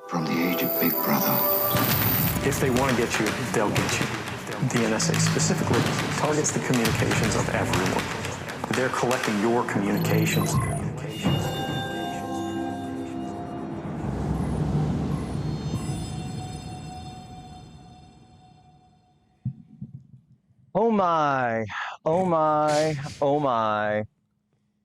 From the age of Big Brother. If they want to get you, they'll get you. The NSA specifically targets the communications of everyone. They're collecting your communications. Oh my, oh my, oh my.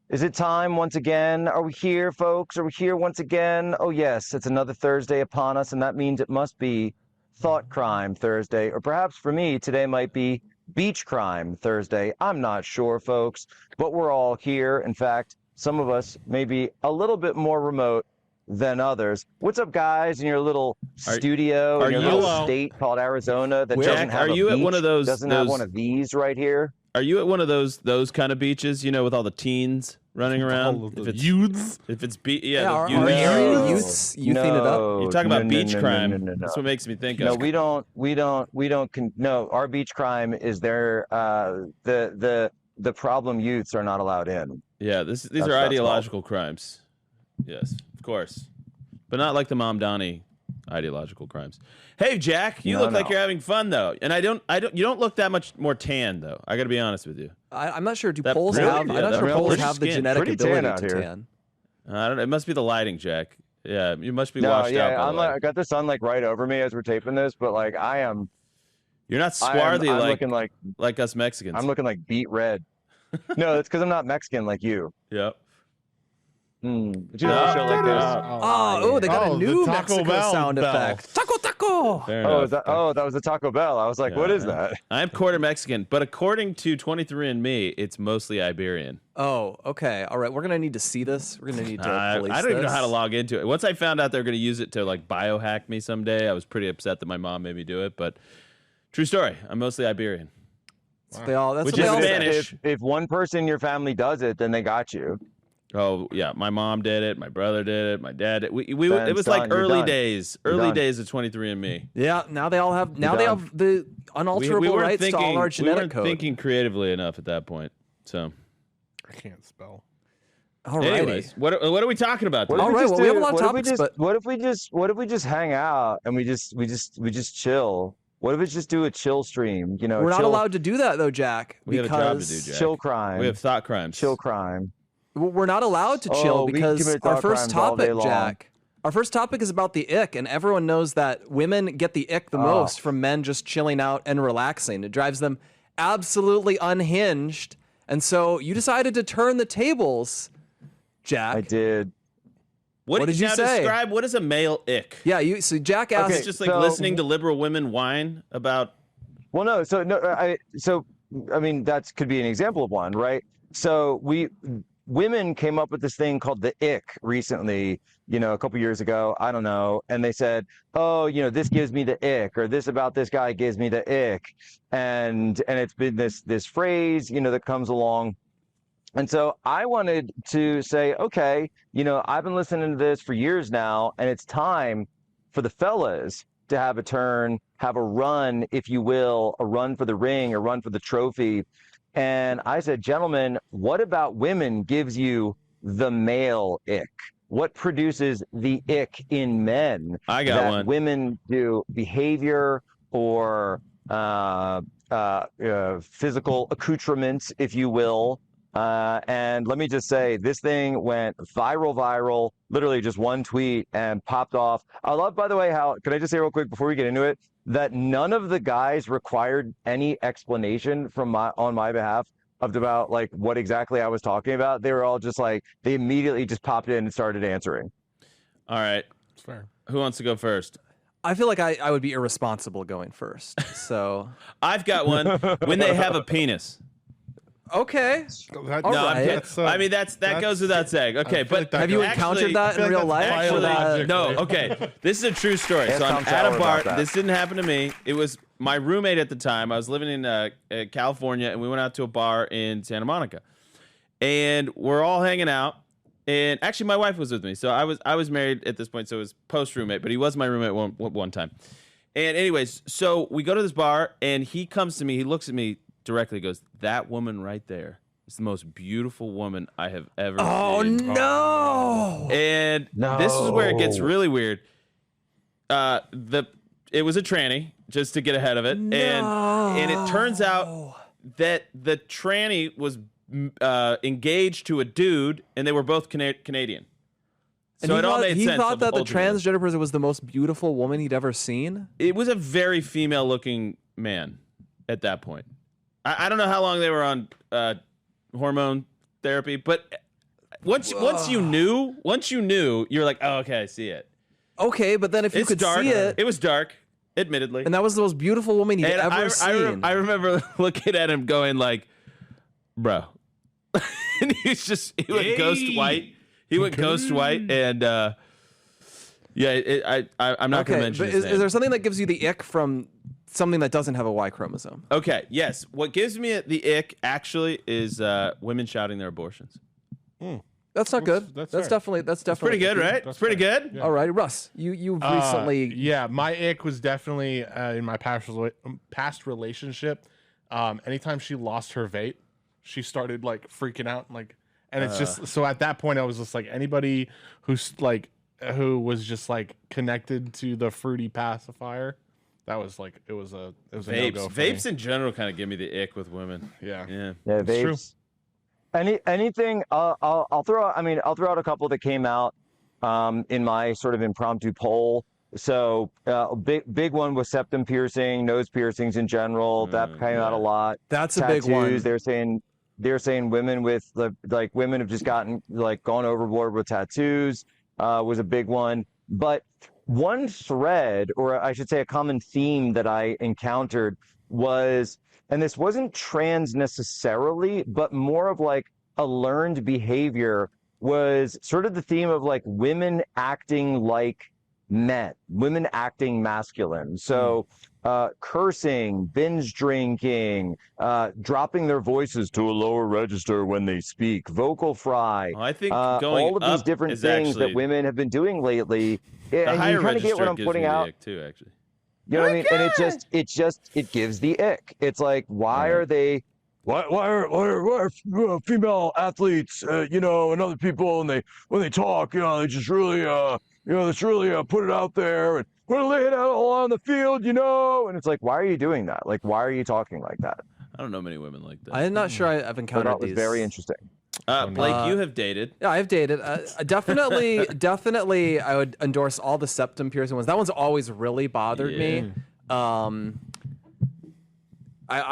Is it time once again? Are we here, folks? Are we here once again? Oh yes, it's another Thursday upon us, and that means it must be Thoughtcrime Thursday, or perhaps for me, today might be Beach Crime Thursday. I'm not sure, folks, but we're all here. In fact, some of us may be a little bit more remote than others. What's up, guys, in your little studio, in your little state called Arizona that doesn't have a beach, doesn't have one of these right here? Are you at one of those kind of beaches, you know, with all the teens running around? If it's youths? If it's are area youths youthing it up? You're talking about beach crime. No. That's what makes me think of. No, we don't. No, our beach crime is there. The problem youths are not allowed in. Yeah, these are ideological crimes. Yes, of course, but not like the Mom Donnie ideological crimes. Hey, Jack, you look like you're having fun though, and I don't. You don't look that much more tan though. I got to be honest with you. I'm not sure. Do Poles have? I'm not sure Poles have the genetic ability to tan. I don't know. It must be the lighting, Jack. Yeah, you must be washed out. I got the sun like right over me as we're taping this, but like I am. You're not swarthy like us Mexicans. I'm looking like beet red. No, it's because I'm not Mexican like you. Yep. Did you know a show like this? They got a new Mexico Bell sound effect. Taco. That was the Taco Bell. I was like, what is that? I'm quarter Mexican, but according to 23andMe, it's mostly Iberian. Oh, okay. All right. We're going to need to see this. We're going to need to police I don't even know how to log into it. Once I found out they were going to use it to like biohack me someday, I was pretty upset that my mom made me do it, but true story. I'm mostly Iberian. Wow. Which is Spanish. If one person in your family does it, then they got you. Oh yeah, my mom did it, my brother did it, my dad did it. It was like early days of 23andMe. Yeah, now they have the unalterable rights to all our genetic code. We weren't thinking creatively enough at that point. So I can't spell. All right. Anyways, what are we talking about? All right, we have a lot of topics, but what if we just hang out and we just chill? What if we just do a chill stream? You know, we're not allowed to do that though, Jack. We have a job to do, Jack. Chill crime. We have thought crimes. Chill crime. We're not allowed to chill because our first topic, Jack. Our first topic is about the ick, and everyone knows that women get the ick the most from men just chilling out and relaxing. It drives them absolutely unhinged, and so you decided to turn the tables, Jack. I did. What did you say? Describe what is a male ick? Yeah, so Jack asked. It's just like listening to liberal women whine about. Well, no. I mean, that could be an example of one, right? So women came up with this thing called the ick recently, a couple years ago, I don't know. And they said, this gives me the ick, or this about this guy gives me the ick. And it's been this phrase, that comes along. And so I wanted to say, okay, I've been listening to this for years now, and it's time for the fellas to have a turn, have a run, if you will, a run for the ring, a run for the trophy. And I said, gentlemen, what about women gives you the male ick? What produces the ick in men? I got that one. Women do behavior or physical accoutrements, if you will. And let me just say, this thing went viral, literally just one tweet and popped off. I love, by the way, can I just say real quick before we get into it, that none of the guys required any explanation on my behalf about like what exactly I was talking about. They were all just like, they immediately just popped in and started answering. All right. It's fair. Who wants to go first? I feel like I would be irresponsible going first. So I've got one. When they have a penis. Okay. That goes without saying. Okay, but have you encountered that in real life? No. Okay, this is a true story. So I'm at a bar. This didn't happen to me. It was my roommate at the time. I was living in California, and we went out to a bar in Santa Monica, and we're all hanging out. And actually, my wife was with me. So I was married at this point, so it was post roommate, but he was my roommate one time. And anyways, so we go to this bar, and he comes to me. He looks at me directly, goes, "That woman right there is the most beautiful woman I have ever seen." Oh no! And this is where it gets really weird. it was a tranny, just to get ahead of it, and it turns out that the tranny was engaged to a dude, and they were both Canadian. So it all made sense. He thought that the transgender person was the most beautiful woman he'd ever seen. It was a very female-looking man at that point. I don't know how long they were on hormone therapy, but once you knew, you're like, oh, okay, I see it. Okay, but then if you could see it, it was dark, admittedly, and that was the most beautiful woman he'd ever seen. I remember looking at him, going like, bro, and he went ghost white. He went ghost white, and I'm not going to mention his name. Is there something that gives you the ick from something that doesn't have a Y chromosome? Okay, yes. What gives me the ick actually is women shouting their abortions. That's not good. That's definitely pretty good, right? It's pretty good. Yeah. All right, Russ, you've recently. Yeah, my ick was definitely in my past relationship. Anytime she lost her vape, she started like freaking out, and it's just so at that point I was just like, anybody who was just like connected to the fruity pacifier, that was like it was a no-go for vapes me. In general kind of give me the ick with women. Yeah, vapes. True. Anything I'll throw out a couple that came out in my sort of impromptu poll. So big one was septum piercing, nose piercings in general. That came out a lot. That's Tattoos, a big one. They're saying women with like women have just gone overboard with tattoos was a big one. But one thread, or I should say a common theme that I encountered was, and this wasn't trans necessarily, but more of like a learned behavior, was sort of the theme of like women acting like men, women acting masculine. So cursing, binge drinking, dropping their voices to a lower register when they speak, vocal fry. I think going all of these different things that women have been doing lately. The higher you kind of get what I'm gives putting me the out. ick too, actually. You know what I mean? And it gives the ick. It's like, why are female athletes, and other people, and when they talk, they just really, let's really put it out there, and we're gonna lay it out all on the field, and it's like, why are you doing that? Like, why are you talking like that? I don't know many women like that. I'm not sure I've encountered these. It was very interesting. Blake, you have dated. Yeah, I've dated. Definitely, I would endorse all the septum piercing ones. That one's always really bothered me. I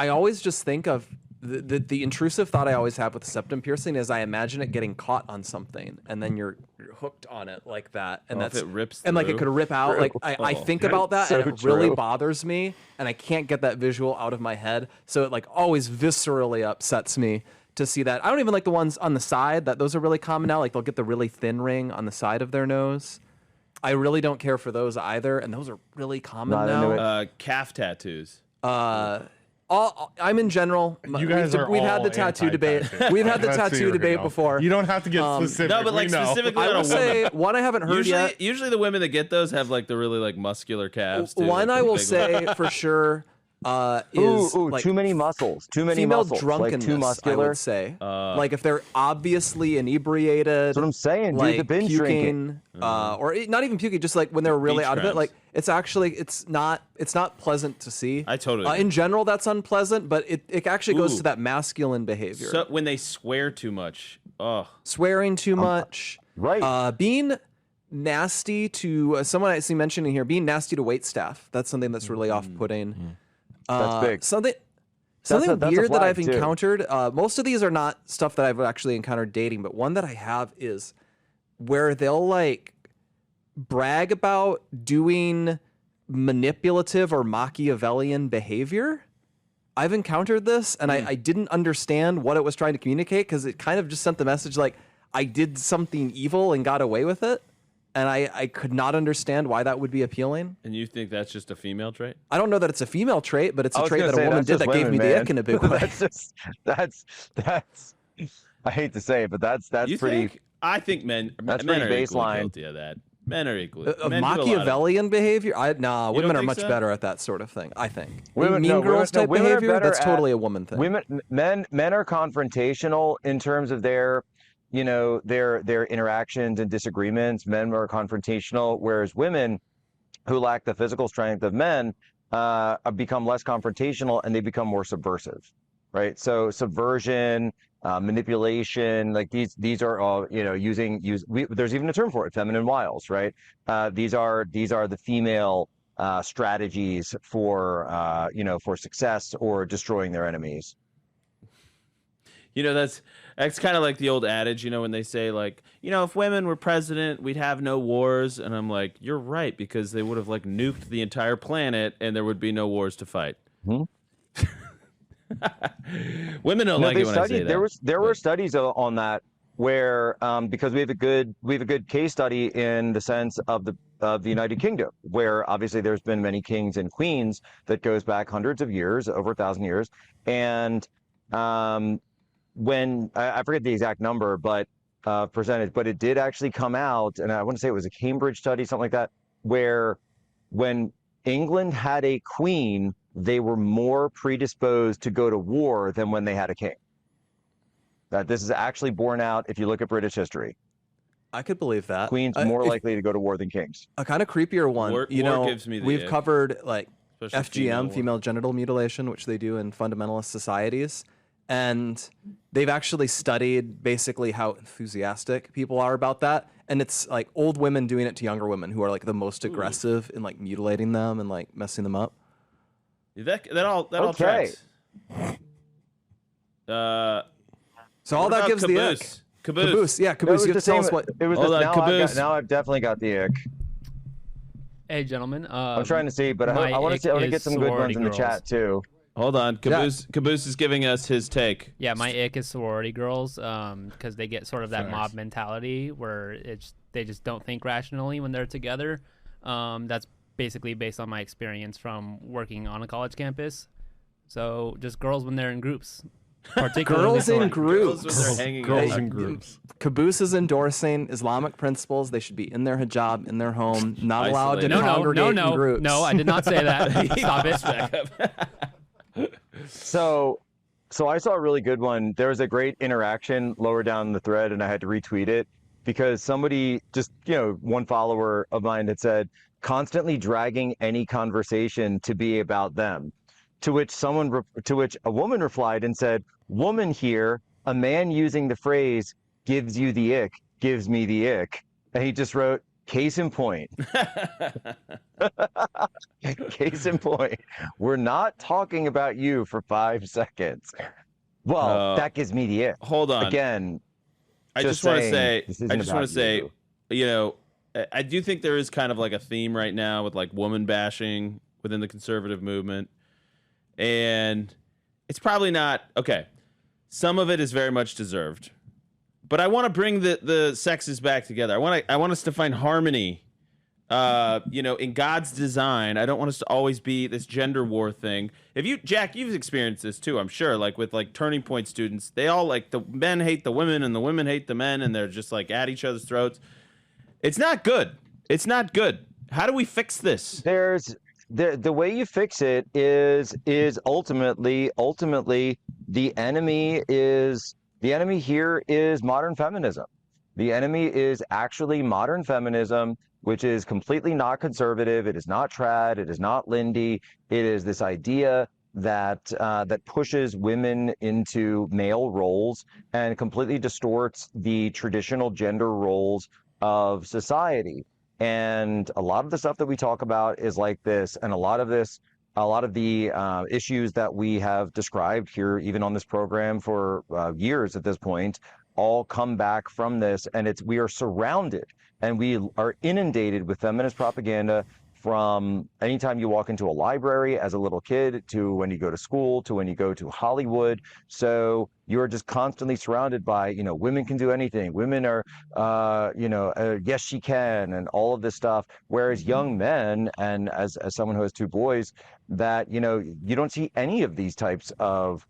always just think of the intrusive thought I always have with septum piercing is I imagine it getting caught on something, and then you're hooked on it like that, and if it rips and like it could rip out. True. Like I think about that, so and it really true. bothers me, and I can't get that visual out of my head. So it like always viscerally upsets me to see that. I don't even like the ones on the side. Those are really common now. Like they'll get the really thin ring on the side of their nose. I really don't care for those either, and those are really common now. Calf tattoos. I'm in general. You guys we've had the tattoo debate. We've had the tattoo debate before. You don't have to get specific. No, but like specifically I on a will say woman. one I haven't heard yet. Usually the women that get those have like the really like muscular calves. Too, one like I will big say for sure is like too many muscles, too many female muscles, drunkenness. like too muscular. I would say, like if they're obviously inebriated. That's what I'm saying, dude. Like The binge puking, drinking, or not even puking, just like when they're really Beach out of it. crimes. Like it's not pleasant to see. I totally agree. in general, that's unpleasant, but it actually goes to that masculine behavior. So when they swear too much, Swearing too much, right? Being nasty to someone I see mentioning here, being nasty to waitstaff. That's something that's really off-putting. That's big. Something That's a weird that flag, I've too. encountered. Most of these are not stuff that I've actually encountered dating, but one that I have is where they'll like brag about doing manipulative or Machiavellian behavior. I've encountered this, and I didn't understand what it was trying to communicate because it kind of just sent the message like I did something evil and got away with it. And I could not understand why that would be appealing. and you think that's just a female trait? I don't know that it's a female trait, but it's a I was trait gonna that a say, woman that's did just that gave women, me the man. ick in a big way. that's I hate to say it, but that's You pretty. think? I think men That's men pretty are equally baseline. guilty of that. Men are equally. Of men do a lot of- Machiavellian behavior? Women don't are think much so? better at that sort of thing, I think. Women- mean no, girls women- no, type women are behavior, better that's at- totally a woman thing. Men are confrontational in terms of their interactions and disagreements. Men are confrontational, whereas women who lack the physical strength of men become less confrontational, and they become more subversive, right? So subversion, manipulation, like these are all, you know, there's even a term for it, feminine wiles, right? These are the female strategies for for success or destroying their enemies. You know, that's kind of like the old adage, you know, when they say, like, you know, if women were president, we'd have no wars. And I'm like, you're right, because they would have, like, nuked the entire planet and there would be no wars to fight. Mm-hmm. Women don't like it when I say that. There were studies on that where because we have a good case study in the sense of the United Kingdom, where obviously there's been many kings and queens that goes back hundreds of years, over 1,000 years, and when I forget the exact number, but percentage, but it did actually come out, and I want to say it was a Cambridge study, something like that, where when England had a queen, they were more predisposed to go to war than when they had a king. That this is actually borne out if you look at British history. I could believe that. Queens more likely to go to war than kings. A kind of creepier one. War gives me the we've ick. covered like Especially FGM, female genital mutilation, which they do in fundamentalist societies. And they've actually studied basically how enthusiastic people are about that. And it's like old women doing it to younger women who are like the most aggressive in like mutilating them and like messing them up. That all tracks. So all that gives Caboose? the ick. Caboose. Yeah, Caboose. You have to tell us what. It was Hold on, Caboose. now I've definitely got the ick. Hey, gentlemen. I'm trying to see, but I want to get some good ones in the chat too. Hold on, Caboose is giving us his take. Yeah, my ick is sorority girls, because they get sort of that mob mentality where they just don't think rationally when they're together. That's basically based on my experience from working on a college campus. So just girls when they're in groups. Girls in groups. Girls in groups. Caboose is endorsing Islamic principles. They should be in their hijab, in their home, not allowed to No, congregate in groups. No, I did not say that. Stop it. So I saw a really good one. There was a great interaction lower down the thread, and I had to retweet it because somebody just, one follower of mine had said, constantly dragging any conversation to be about them. To which a woman replied and said, "Woman here, a man using the phrase gives you the ick, gives me the ick." And he just wrote, "Case in point." Case in point. We're not talking about you for 5 seconds. Well, that gives me the ick. Hold on. Again, I just want to say, I do think there is kind of like a theme right now with like woman bashing within the conservative movement. And it's probably not, okay, some of it is very much deserved. But I want to bring the sexes back together. I want us to find harmony, in God's design. I don't want us to always be this gender war thing. Jack, you've experienced this too, I'm sure, like with like Turning Point students. They all like, the men hate the women and the women hate the men, and they're just like at each other's throats. It's not good. It's not good. How do we fix this? The way you fix it is ultimately the enemy here is modern feminism. The enemy is actually modern feminism, which is completely not conservative. It is not trad. It is not Lindy. It is this idea that pushes women into male roles and completely distorts the traditional gender roles of society. And a lot of the stuff that we talk about is like this, and a lot of the issues that we have described here, even on this program for years at this point, all come back from this. And we are surrounded and we are inundated with feminist propaganda from anytime you walk into a library as a little kid to when you go to school to when you go to Hollywood. So you're just constantly surrounded by, women can do anything. Women are, yes, she can, and all of this stuff. Whereas young men, and as someone who has 2 boys, that, you don't see any of these types of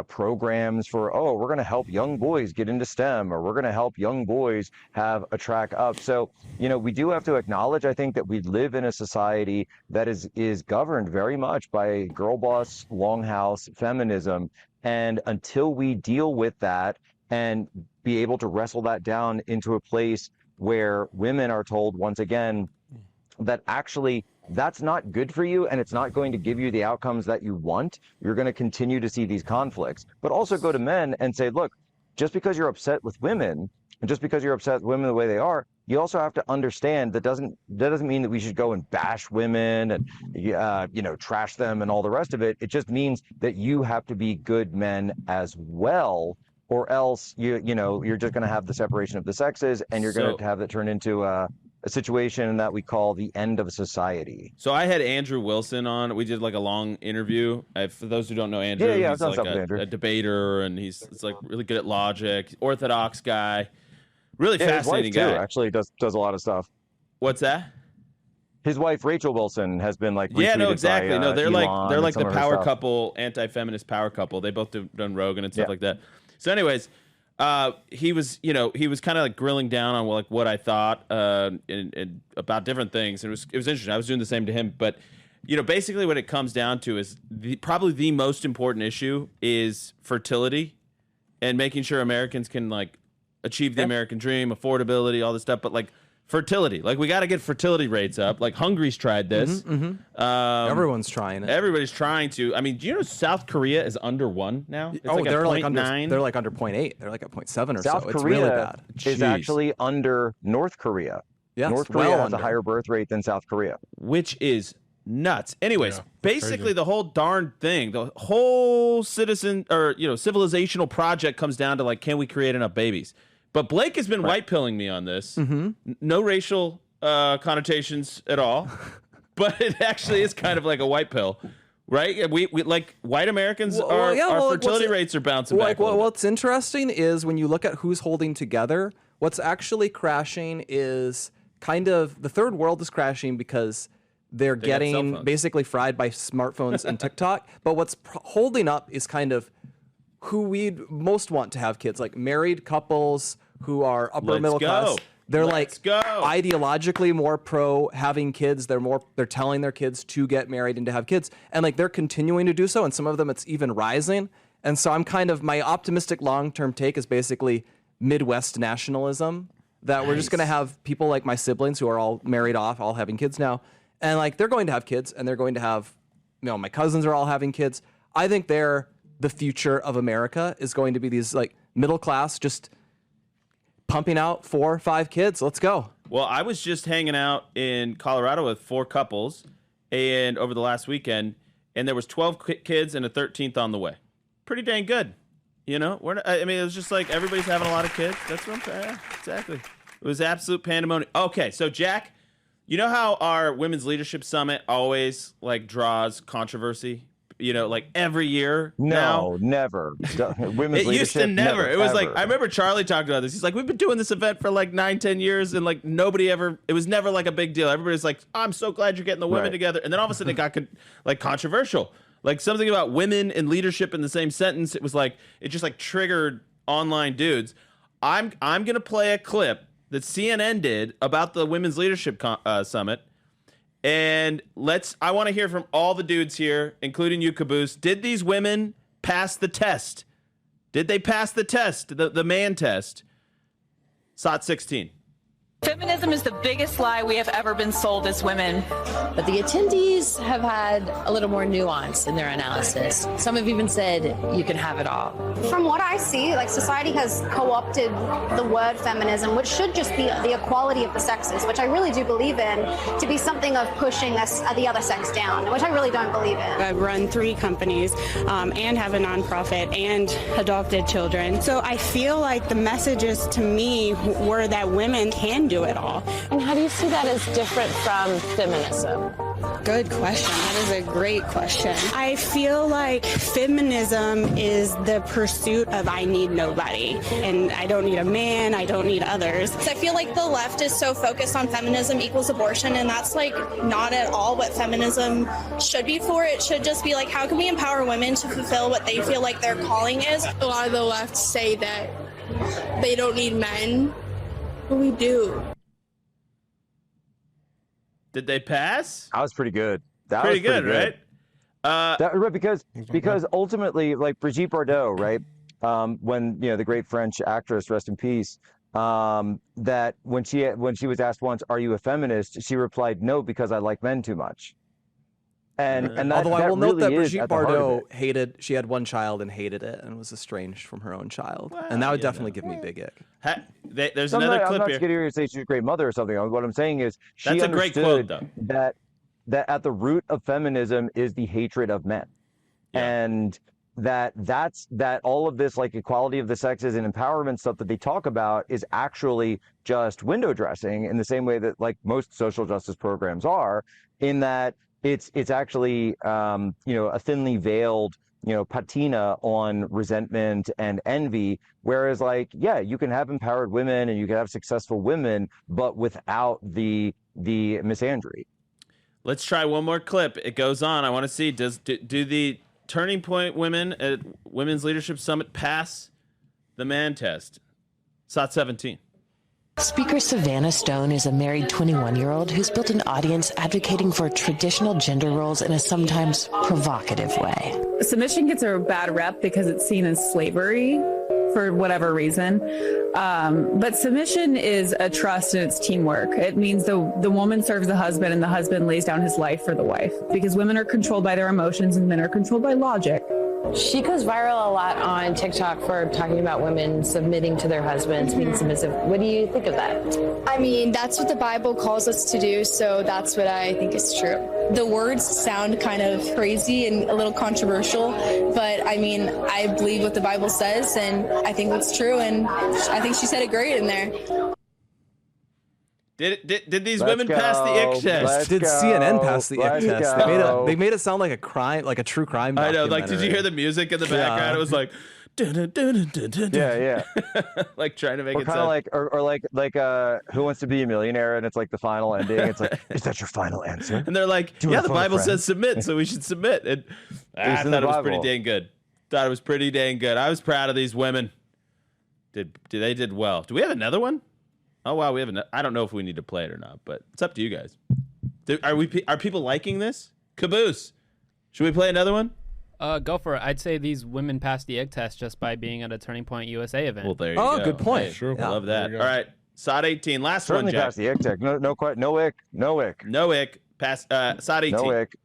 programs for, we're going to help young boys get into STEM, or we're going to help young boys have a track up. So, we do have to acknowledge, I think, that we live in a society that is governed very much by girl boss, longhouse feminism. And until we deal with that and be able to wrestle that down into a place where women are told, once again, that actually that's not good for you and it's not going to give you the outcomes that you want, you're going to continue to see these conflicts. But also go to men and say, look, just because you're upset with women and just because you're upset with women the way they are, you also have to understand that doesn't mean that we should go and bash women and trash them and all the rest of it. It just means that you have to be good men as well, or else you're just going to have the separation of the sexes, and you're going to have that turn into a situation that we call the end of society. So I had Andrew Wilson on. We did like a long interview. For those who don't know Andrew, he's like a debater, and he's like really good at logic, orthodox guy, really fascinating his wife guy. Too, actually does a lot of stuff. What's that? His wife Rachel Wilson has been like exactly. by, they're like the power stuff. couple, anti-feminist power couple. They both done Rogan and stuff like that. So, anyways. He was kind of like grilling down on like what I thought and about different things. It was interesting. I was doing the same to him, but basically what it comes down to is probably the most important issue is fertility and making sure Americans can like achieve the American dream, affordability, all this stuff. But like fertility, like we got to get fertility rates up. Like Hungary's tried this. Everyone's trying it. Everybody's trying to. I mean, do you know South Korea is under 1 now? It's they're like under 0.8. They're like at 0.7 or South so. Korea it's really bad. Is actually under North Korea. Yes, North Korea has a higher birth rate than South Korea, which is nuts. Anyways, basically the whole darn thing, the whole civilizational project comes down to like, can we create enough babies? But Blake has been white pilling me on this. No racial connotations at all, but it actually is kind of like a white pill, right? We like white Americans. Our fertility rates are bouncing back. What's interesting is when you look at who's holding together, what's actually crashing is kind of the third world is crashing because they're getting basically fried by smartphones and TikTok. But what's holding up is kind of who we'd most want to have kids, like married couples who are upper middle class. They're ideologically more pro having kids. They're telling their kids to get married and to have kids. And like they're continuing to do so. And some of them it's even rising. And so my optimistic long-term take is basically Midwest nationalism, that we're just going to have people like my siblings who are all married off, all having kids now. And like they're going to have kids and they're going to have, my cousins are all having kids. I think the future of America is going to be these like middle class, just pumping out 4 or 5 kids. Let's go. Well, I was just hanging out in Colorado with 4 couples and over the last weekend, and there was 12 kids and a 13th on the way. Pretty dang good. It was just like everybody's having a lot of kids. That's what I'm saying. Yeah, exactly. It was absolute pandemonium. Okay, so Jack, you know how our Women's Leadership Summit always like draws controversy? Like every year. No, never. Women's it used to never. It was ever. Like I remember Charlie talked about this. He's like, we've been doing this event for like 9-10 years, and like nobody ever. It was never like a big deal. Everybody's like, I'm so glad you're getting the women together, and then all of a sudden it got like controversial. Like something about women and leadership in the same sentence. It was like it just like triggered online dudes. I'm gonna play a clip that CNN did about the Women's Leadership Summit. And I want to hear from all the dudes here, including you, Caboose. Did these women pass the test? Did they pass the test, the man test? SOT 16. Feminism is the biggest lie we have ever been sold as women. But the attendees have had a little more nuance in their analysis. Some have even said you can have it all. From what I see, like society has co-opted the word feminism, which should just be the equality of the sexes, which I really do believe in, to be something of pushing the other sex down, which I really don't believe in. I've run 3 companies and have a nonprofit and adopted children. So I feel like the messages to me were that women can do it all. And how do you see that as different from feminism? Good question. That is a great question. I feel like feminism is the pursuit of I need nobody, and I don't need a man, I don't need others. So I feel like the left is so focused on feminism equals abortion, and that's like not at all what feminism should be for. It should just be like, how can we empower women to fulfill what they feel like their calling is? A lot of the left say that they don't need men, but we do. Did they pass? That was pretty good. That pretty was pretty good, right? Because ultimately, like Brigitte Bardot, right? When the great French actress, rest in peace, that when she was asked once, "Are you a feminist?" she replied, "No, because I like men too much." And that, although I will note that Brigitte Bardot she had one child and hated it and was estranged from her own child, and that would definitely give me big ick. There's another clip I'm here. not getting her to say she's a great mother or something. What I'm saying is she That's a great quote, understood that at the root of feminism is the hatred of men, and that all of this like equality of the sexes and empowerment stuff that they talk about is actually just window dressing in the same way that like most social justice programs are, in that it's actually a thinly veiled patina on resentment and envy, whereas like you can have empowered women and you can have successful women but without the misandry. Let's try one more clip. It goes on. I want to see do the Turning Point women at Women's Leadership Summit pass the man test. SOT 17. Speaker Savannah Stone is a married 21-year-old who's built an audience advocating for traditional gender roles in a sometimes provocative way. Submission gets a bad rep because it's seen as slavery for whatever reason. But submission is a trust and it's teamwork. It means the woman serves the husband and the husband lays down his life for the wife, because women are controlled by their emotions and men are controlled by logic. She goes viral a lot on TikTok for talking about women submitting to their husbands, being submissive. What do you think of that? I mean, that's what the Bible calls us to do, so that's what I think is true. The words sound kind of crazy and a little controversial, but I mean, I believe what the Bible says, and I think that's true, and I think she said it great in there. Did these women pass the ick test? Did CNN pass the ick test? They made it sound like a crime, like a true crime. I know. Like, did you hear the music in the background? It was like, yeah. Like trying to make or it kind sound of like Who Wants to Be a Millionaire, and it's like the final ending. It's like, is that your final answer? And they're like, the Bible says submit, so we should submit. And I thought it was pretty dang good. I was proud of these women. They did well. Do we have another one? Oh wow, we have I don't know if we need to play it or not, but it's up to you guys. Are people liking this? Caboose, should we play another one? Go for it. I'd say these women passed the egg test just by being at a Turning Point USA event. Well, there you go. Oh, good point. Hey, sure, love that. All right, SOT 18, last Certainly one, Jack. Pass the egg test. No ick. Pass SOT 18. No ick.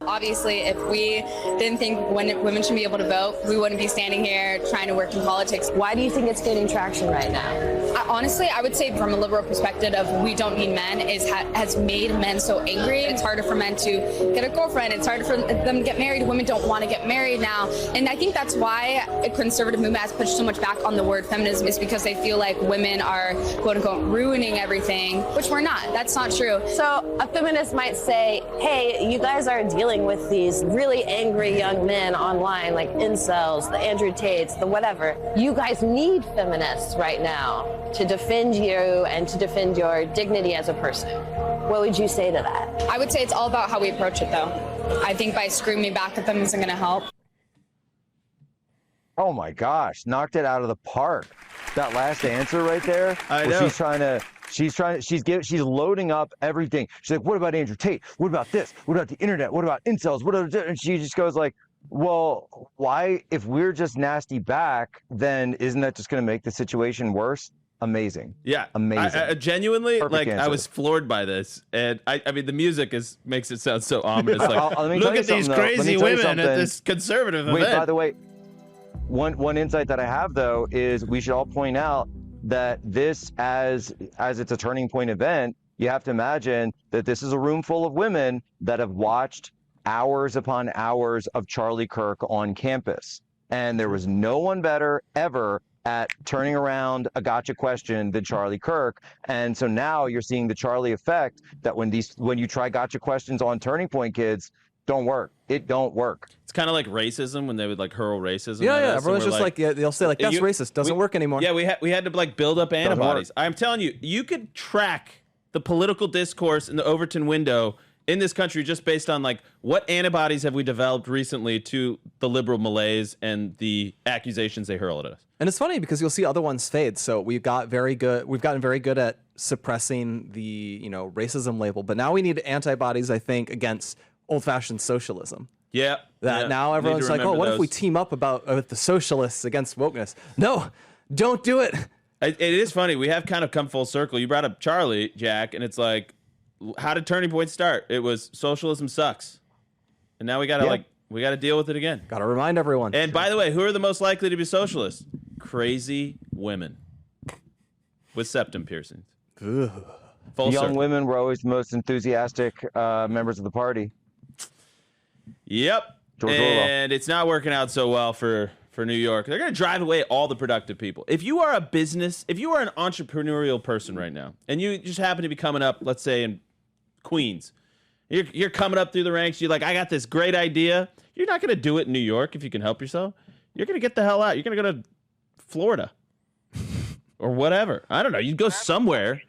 Obviously, if we didn't think women should be able to vote, we wouldn't be standing here trying to work in politics. Why do you think it's gaining traction right now? Honestly, I would say from a liberal perspective of we don't need men has made men so angry. It's harder for men to get a girlfriend. It's harder for them to get married. Women don't want to get married now. And I think that's why a conservative movement has pushed so much back on the word feminism, is because they feel like women are, quote unquote, ruining everything, which we're not. That's not true. So a feminist might say, hey, you guys are dealing with these really angry young men online, like incels, the Andrew Tates, the whatever. You guys need feminists right now to defend you and to defend your dignity as a person. What would you say to that? I would say it's all about how we approach it, though. I think by screaming back at them isn't going to help. Oh my gosh, knocked it out of the park. That last answer right there. I know. She's loading up everything. She's like, what about Andrew Tate? What about this? What about the internet? What about incels? And she just goes like, well, why, if we're just nasty back, then isn't that just going to make the situation worse? Amazing. Yeah. Amazing. I genuinely, Perfect answer. I was floored by this. And I mean, the music makes it sound so ominous. Like, look at these crazy women at this conservative event. Wait, by the way, one insight that I have, though, is we should all point out that this, as it's a Turning Point event, you have to imagine that this is a room full of women that have watched hours upon hours of Charlie Kirk on campus. And there was no one better ever at turning around a gotcha question than Charlie Kirk. And so now you're seeing the Charlie effect, that when you try gotcha questions on Turning Point kids, don't work. It don't work. It's kind of like racism, when they would like hurl racism. Yeah. Everyone's just like, they'll say like, that's racist. Doesn't work anymore. Yeah, we had to like build up antibodies. I'm telling you, you could track the political discourse in the Overton window in this country just based on like what antibodies have we developed recently to the liberal malaise and the accusations they hurl at us. And it's funny because you'll see other ones fade. So we've gotten very good at suppressing the racism label, but now we need antibodies, I think, against old-fashioned socialism. Yeah. Now everyone's like, oh, what if we team up with the socialists against wokeness? No, don't do it. It is funny. We have kind of come full circle. You brought up Charlie, Jack, and it's like, how did Turning Point start? It was socialism sucks, and now we gotta we gotta deal with it again. Gotta remind everyone. And by the way, who are the most likely to be socialists? Crazy women with septum piercings. Young circle. women were always the most enthusiastic members of the party. Yep. George And it's not working out so well for New York. They're going to drive away all the productive people. If you are an entrepreneurial person right now, and you just happen to be coming up, let's say in Queens, you're coming up through the ranks, you're like, I got this great idea. You're not going to do it in New York if you can help yourself. You're going to get the hell out. You're going to go to Florida or whatever. I don't know. You go somewhere.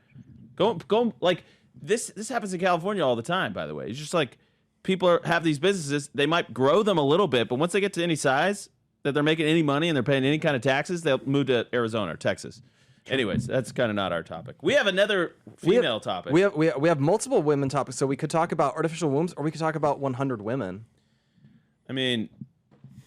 Go like this happens in California all the time, by the way. It's just like people have these businesses. They might grow them a little bit, but once they get to any size that they're making any money and they're paying any kind of taxes, they'll move to Arizona or Texas. Anyways, that's kind of not our topic. We have another female topic. We have multiple women topics, so we could talk about artificial wombs, or we could talk about 100 women. I mean,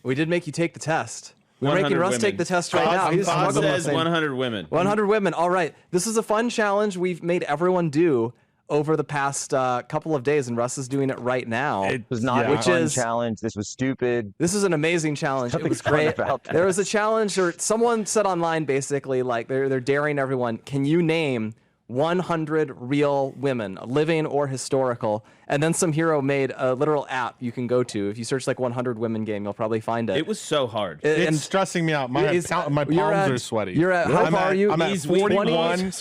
we did make you take the test. We're making Russ take the test right now. He's Bob says 100 women. 100 women. All right. This is a fun challenge we've made everyone do over the past couple of days, and Russ is doing it right now. It was not a fun challenge. This was stupid. This is an amazing challenge. It was great. There was a challenge, or someone said online, basically, like they're daring everyone. Can you name 100 real women, living or historical? And then some hero made a literal app you can go to. If you search like 100 women game, you'll probably find it. It was so hard. It's stressing me out. My palms are sweaty. You're at, how far are you? I'm at 41.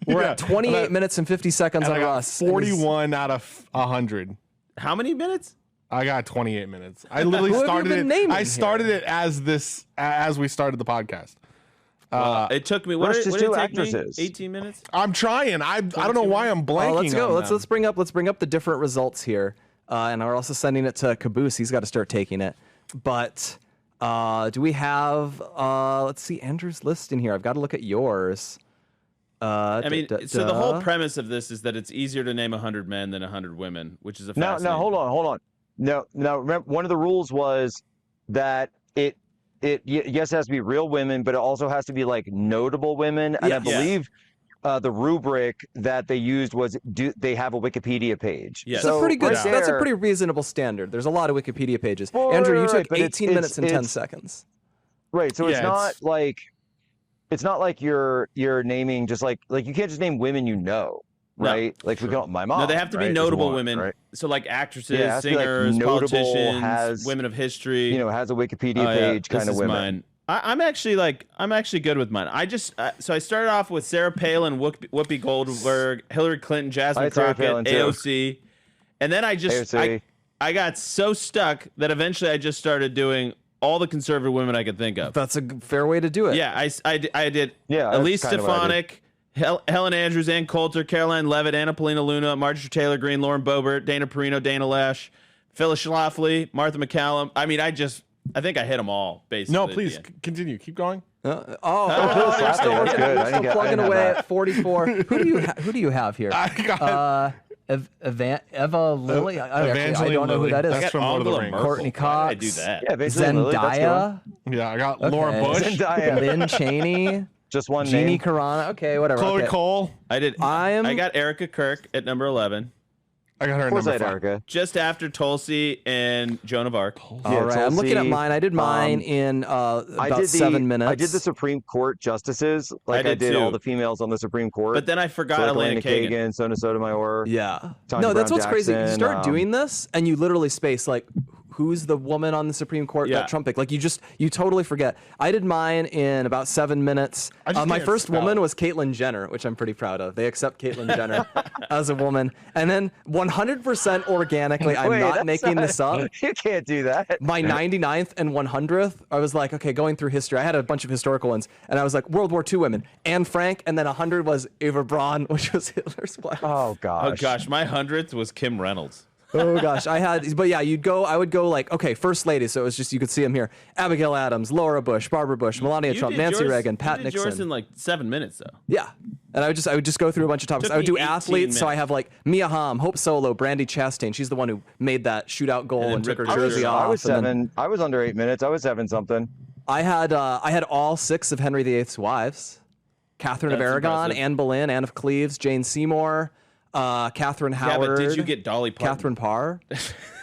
We're at 28 minutes and 50 seconds on Russ. 41 out of 100. How many minutes? I got 28 minutes. I literally started it. I started it as we started the podcast. It took me. What did it take me? 18 minutes. I'm trying. I don't know why I'm blanking. Let's go. Let's bring up the different results here, and we're also sending it to Caboose. He's got to start taking it. But do we have? Let's see Andrew's list in here. I've got to look at yours. I mean, so the whole premise of this is that it's easier to name 100 men than 100 women, which is a fascinating. No, hold on. No, remember, one of the rules was that it yes, it has to be real women, but it also has to be like notable women. And I believe the rubric that they used was do they have a Wikipedia page? Yes. So that's a pretty reasonable standard. There's a lot of Wikipedia pages. Andrew, you took 18 minutes and 10 seconds. Right. So it's not like you're naming just like you can't just name women you know. Right, no, like we call my mom. No, they have to be notable women. Right? So like actresses, singers, politicians, women of history. Has a Wikipedia page kind of women. I'm actually good with mine. So I started off with Sarah Palin, Whoopi Goldberg, Hillary Clinton, Jasmine Crockett, AOC, and then I got so stuck that eventually I just started doing all the conservative women I could think of. That's a fair way to do it. Yeah, I did. Yeah, Elise Stefanik. Helen Andrews, Ann Coulter, Caroline Levitt, Anna Paulina Luna, Marjorie Taylor Greene, Lauren Boebert, Dana Perino, Dana Lash, Phyllis Schlafly, Martha McCallum. I mean, I think I hit them all, basically. No, please, continue. Keep going. We're still plugging away at 44. Who do you have here? I got Eva Lilly. I don't know who that is. That's from Lord of the Rings. Courtney Cox. I do that. Yeah, Zendaya. Yeah, I got Laura Bush. Zendaya. Lynn Cheney. Just one Jeannie name. Carano. Okay, whatever. Chloe Cole. I got Erica Kirk at number 11. I got her at number 5. Erica. Just after Tulsi and Joan of Arc. All right, I'm looking at mine. I did mine in about 7 minutes. I did the Supreme Court justices. Like I did all the females on the Supreme Court. But then I forgot Elena Kagan. Sona Sotomayor. Yeah. Tanya That's Brown what's crazy. You Jackson, start doing this, and you literally space like, who's the woman on the Supreme Court that Trump picked? Like you totally forget. I did mine in about 7 minutes. My first woman was Caitlyn Jenner, which I'm pretty proud of. They accept Caitlyn Jenner as a woman. And then 100% organically, I'm not making this up. You can't do that. My 99th and 100th, I was like, okay, going through history. I had a bunch of historical ones. And I was like, World War II women. Anne Frank. And then 100 was Eva Braun, which was Hitler's wife. Oh, gosh. Oh, gosh. My 100th was Kim Reynolds. Oh gosh, I would go like, okay, first lady, so it was just, you could see them here: Abigail Adams, Laura Bush, Barbara Bush, Melania Trump, Nancy Reagan, Pat Nixon. Yours in like 7 minutes though. Yeah, and I would just go through a bunch of topics. I would do athletes, so I have like Mia Hamm, Hope Solo, Brandi Chastain. She's the one who made that shootout goal and took her jersey off. I was 7. I was under 8 minutes. I was 7 something. I had all 6 of Henry VIII's wives. Catherine of Aragon, impressive. Anne Boleyn, Anne of Cleves, Jane Seymour, Catherine Howard. Yeah, but did you get Dolly Parton? Catherine Parr.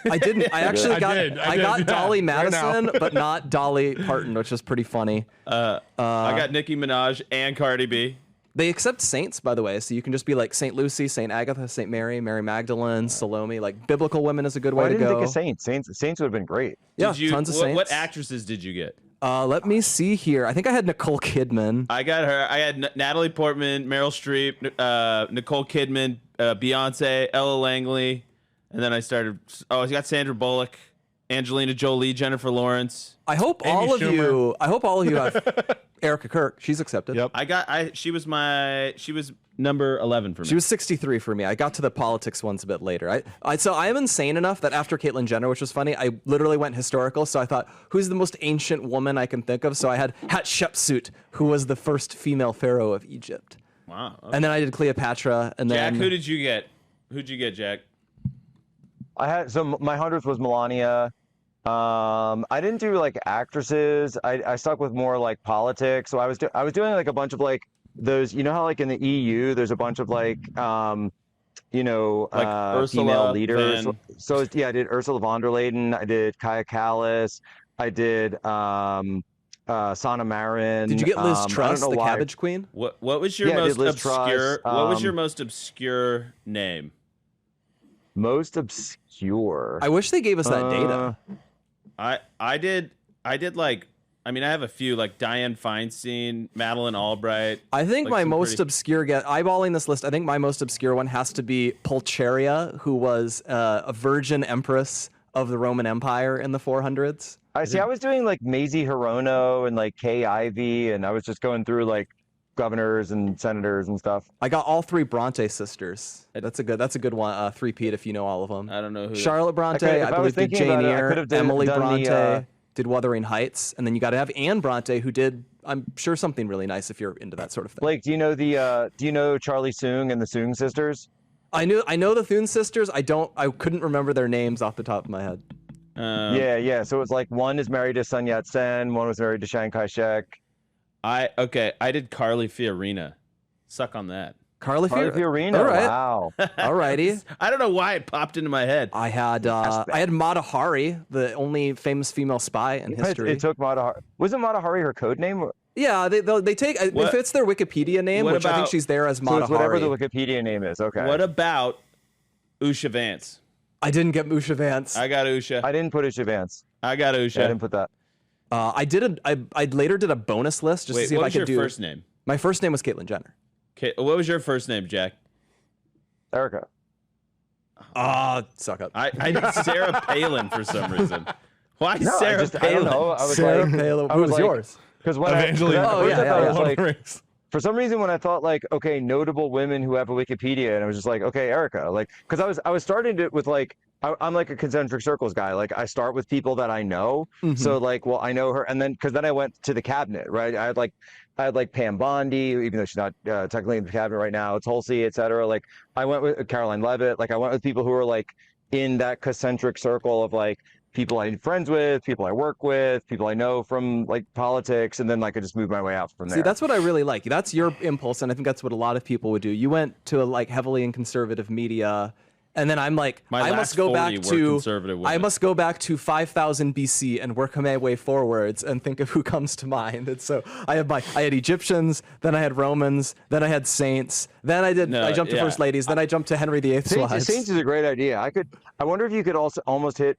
I didn't. I actually I got Dolly Madison, but not Dolly Parton, which was pretty funny. I got Nicki Minaj and Cardi B. They accept saints, by the way, so you can just be like Saint Lucy, Saint Agatha, Saint Mary, Mary Magdalene, Salome. Like biblical women is a good way to go. I didn't think of saints. Saints would have been great. Yeah, tons of saints. What actresses did you get? Let me see here. I think I had Nicole Kidman. I got her. I had Natalie Portman, Meryl Streep, Nicole Kidman, Beyonce, Ella Langley, and then I started. I got Sandra Bullock, Angelina Jolie, Jennifer Lawrence. I hope all of you have Erica Kirk. She's accepted. Yep. She was number 11 for me. She was 63 for me. I got to the politics ones a bit later. So I am insane enough that after Caitlyn Jenner, which was funny, I literally went historical. So I thought, who's the most ancient woman I can think of? So I had Hatshepsut, who was the first female pharaoh of Egypt. Wow. Okay. And then I did Cleopatra. And Jack, then who did you get? Who'd you get, Jack? My 100th was Melania. I didn't do like actresses. I stuck with more like politics. So I was doing like a bunch of like those, you know how like in the EU there's a bunch of like like female leaders. So I did Ursula von der Leyen, I did Kaya Kallas, I did Sanna Marin. Did you get Liz Truss, the Cabbage Queen? What was your most obscure what was your most obscure name? Most obscure. I wish they gave us that data. I did like, I mean, I have a few like Dianne Feinstein, Madeleine Albright. I think my most obscure eyeballing this list, I think my most obscure one has to be Pulcheria, who was a virgin empress of the Roman Empire in the 400s. I was doing like Mazie Hirono and like Kay Ivey, and I was just going through like governors and senators and stuff. I got all three Bronte sisters. That's a good one. Three-peat if you know all of them. I don't know who. Charlotte Bronte, I believe did Jane Eyre. Emily Bronte did Wuthering Heights, and then you got to have Anne Bronte, who did, I'm sure, something really nice if you're into that sort of thing. Blake, do you know Charlie Soong and the Soong sisters? I know the Thune sisters. I couldn't remember their names off the top of my head. Yeah. So it's like one is married to Sun Yat-sen, one was married to Chiang Kai-shek. I did Carly Fiorina. Suck on that. Carly Fiorina. All right. Wow. Alrighty. I don't know why it popped into my head. I had Mata Hari, the only famous female spy in history. It took Mata Hari. Wasn't Mata Hari her code name? Yeah, they take if it's their Wikipedia name, which I think she's there as Mata Hari. Whatever the Wikipedia name is. Okay. What about Usha Vance? I didn't get Usha Vance. I got Usha. I didn't put Usha Vance. I got Usha. Yeah, I didn't put that. I later did a bonus list just to see if I could do. What was your first name? My first name was Caitlyn Jenner. Okay, what was your first name, Jack? Erica. Suck up. I did Sarah Palin for some reason. Why Sarah Palin? I don't know. I was Sarah like, Palin. What was yours? Because when Evangeline. For some reason, when I thought like, okay, notable women who have a Wikipedia, and I was just like, okay, Erica, like, because I was starting it with like, I'm like a concentric circles guy. Like I start with people that I know. Mm-hmm. So like, well, I know her, and then because then I went to the cabinet, right? I had like Pam Bondi, even though she's not technically in the cabinet right now. Tulsi, etc. Like I went with Caroline Leavitt. Like I went with people who were like in that concentric circle of like people I'm friends with, people I work with, people I know from like politics, and then like I just moved my way out from there. See, that's what I really like. That's your impulse, and I think that's what a lot of people would do. You went to like heavily in conservative media. And then I'm like, I must go back to 5000 BC and work my way forwards and think of who comes to mind. And so I had Egyptians, then I had Romans, then I had saints, then I jumped to first ladies, then I jumped to Henry VIII's wives. Saints is a great idea. I wonder if you could also almost hit.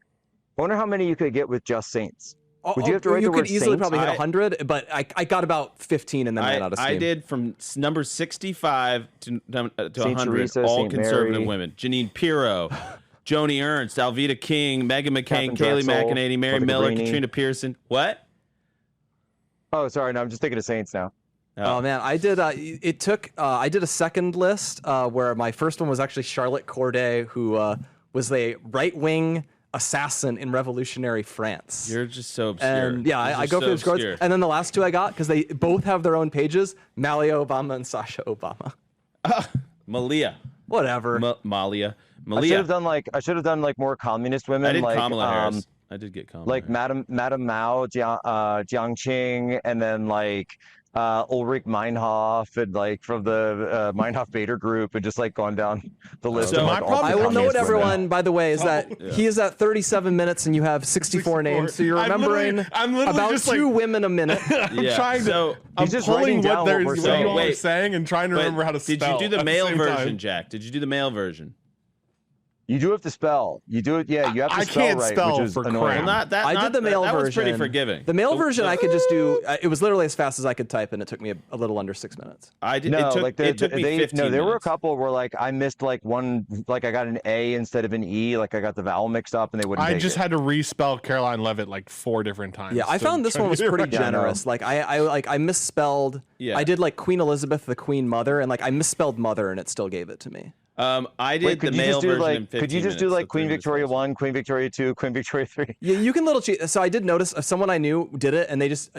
I wonder how many you could get with just saints. Would you have to write the word You could easily saints? probably hit 100, but I got about 15 and then ran out of steam. I did from number 65 to 100, Teresa, all Saint conservative Mary. women. Janine Pirro, Joni Ernst, Alveda King, Megan McCain, Kaylee McEnany, Mary Miller, Katrina Pearson. What? Oh, sorry. No, I'm just thinking of saints now. Oh man, I did. I did a second list where my first one was actually Charlotte Corday, who was a right-wing assassin in revolutionary France. You're just so obscure. And yeah, I go through the scores. And then the last two I got, because they both have their own pages, Malia Obama and Sasha Obama. Malia. Whatever. Malia. I should have done like more communist women. I did like Kamala Harris. I did get Kamala like Harris. Madam Mao, Jiang Qing, and then like Ulrich Meinhof and like from the Meinhof Bader group and just like gone down the list. So I will note everyone, by the way, is that he is at 37 minutes and you have 64 names. So you're remembering I'm literally about just two women a minute. I'm just pulling writing down what you all are saying and trying to remember how to spell. Did you do the male version, Jack? Did you do the male version? You do have to spell. You do it. Yeah, you have to I spell can't right, spell which is for annoying. crap. I did the male version. That was pretty forgiving. The male version I could just do. It was literally as fast as I could type, and it took me a little under 6 minutes. I did. No, it took me 15 No, there were a minutes. couple where like I missed like one, like I got an A instead of an E, like I got the vowel mixed up, and they wouldn't. I take just it. had to respell Caroline Levitt like 4 different times. Yeah, I found this one was pretty generous. Like I misspelled. Yeah. I did like Queen Elizabeth, the Queen Mother, and like I misspelled mother, and it still gave it to me. I did the could you male just do, version like, in 15 Could you just do minutes, like the Queen 3 Victoria minutes. 1, Queen Victoria 2, Queen Victoria 3? Yeah, you can little cheat. So I did notice someone I knew did it, and they just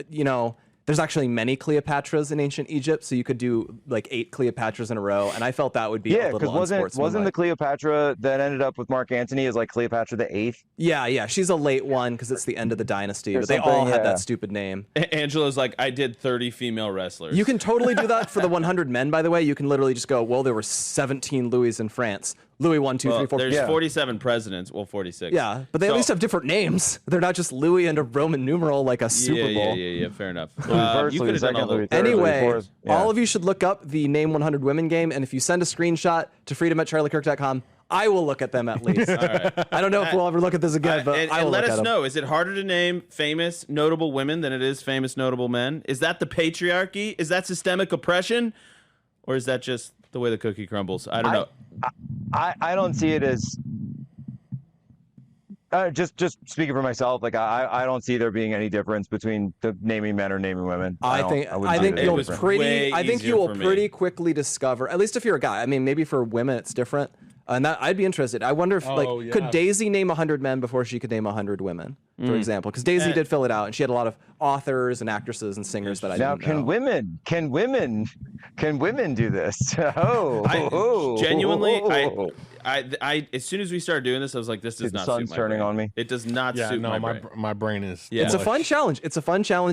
there's actually many Cleopatras in ancient Egypt, so you could do like 8 Cleopatras in a row, and I felt that would be a little because wasn't the Cleopatra that ended up with Mark Antony as like Cleopatra the 8th? Yeah, she's a late one because it's the end of the dynasty, but they all had that stupid name. Angela's like, I did 30 female wrestlers. You can totally do that for the 100 men, by the way. You can literally just go, well, there were 17 Louis in France. Louis 1, 2, 3, 4. There's 47 presidents. Well, 46. Yeah, but they at least have different names. They're not just Louis and a Roman numeral like a Super Bowl. Yeah, fair enough. First, you could have done all the... Anyway, all of you should look up the Name 100 Women game, and if you send a screenshot to freedom@charliekirk.com, I will look at them at least. All right. I don't know if we'll ever look at this again, but I will let look us at them. know. Is it harder to name famous, notable women than it is famous, notable men? Is that the patriarchy? Is that systemic oppression? Or is that just the way the cookie crumbles? I don't know. I don't see it as just speaking for myself. Like I don't see there being any difference between the naming men or naming women. I think you will pretty quickly discover, at least if you're a guy. I mean, maybe for women it's different. And that I'd be interested. I wonder if could Daisy name 100 men before she could name 100 women, for example? Because Daisy did fill it out, and she had a lot of authors and actresses and singers that I didn't know. Can women do this? Genuinely, I as soon as we started doing this, I was like, this does not suit my turning brain. on me. It does not suit my brain. My brain is. Yeah. It's a fun challenge.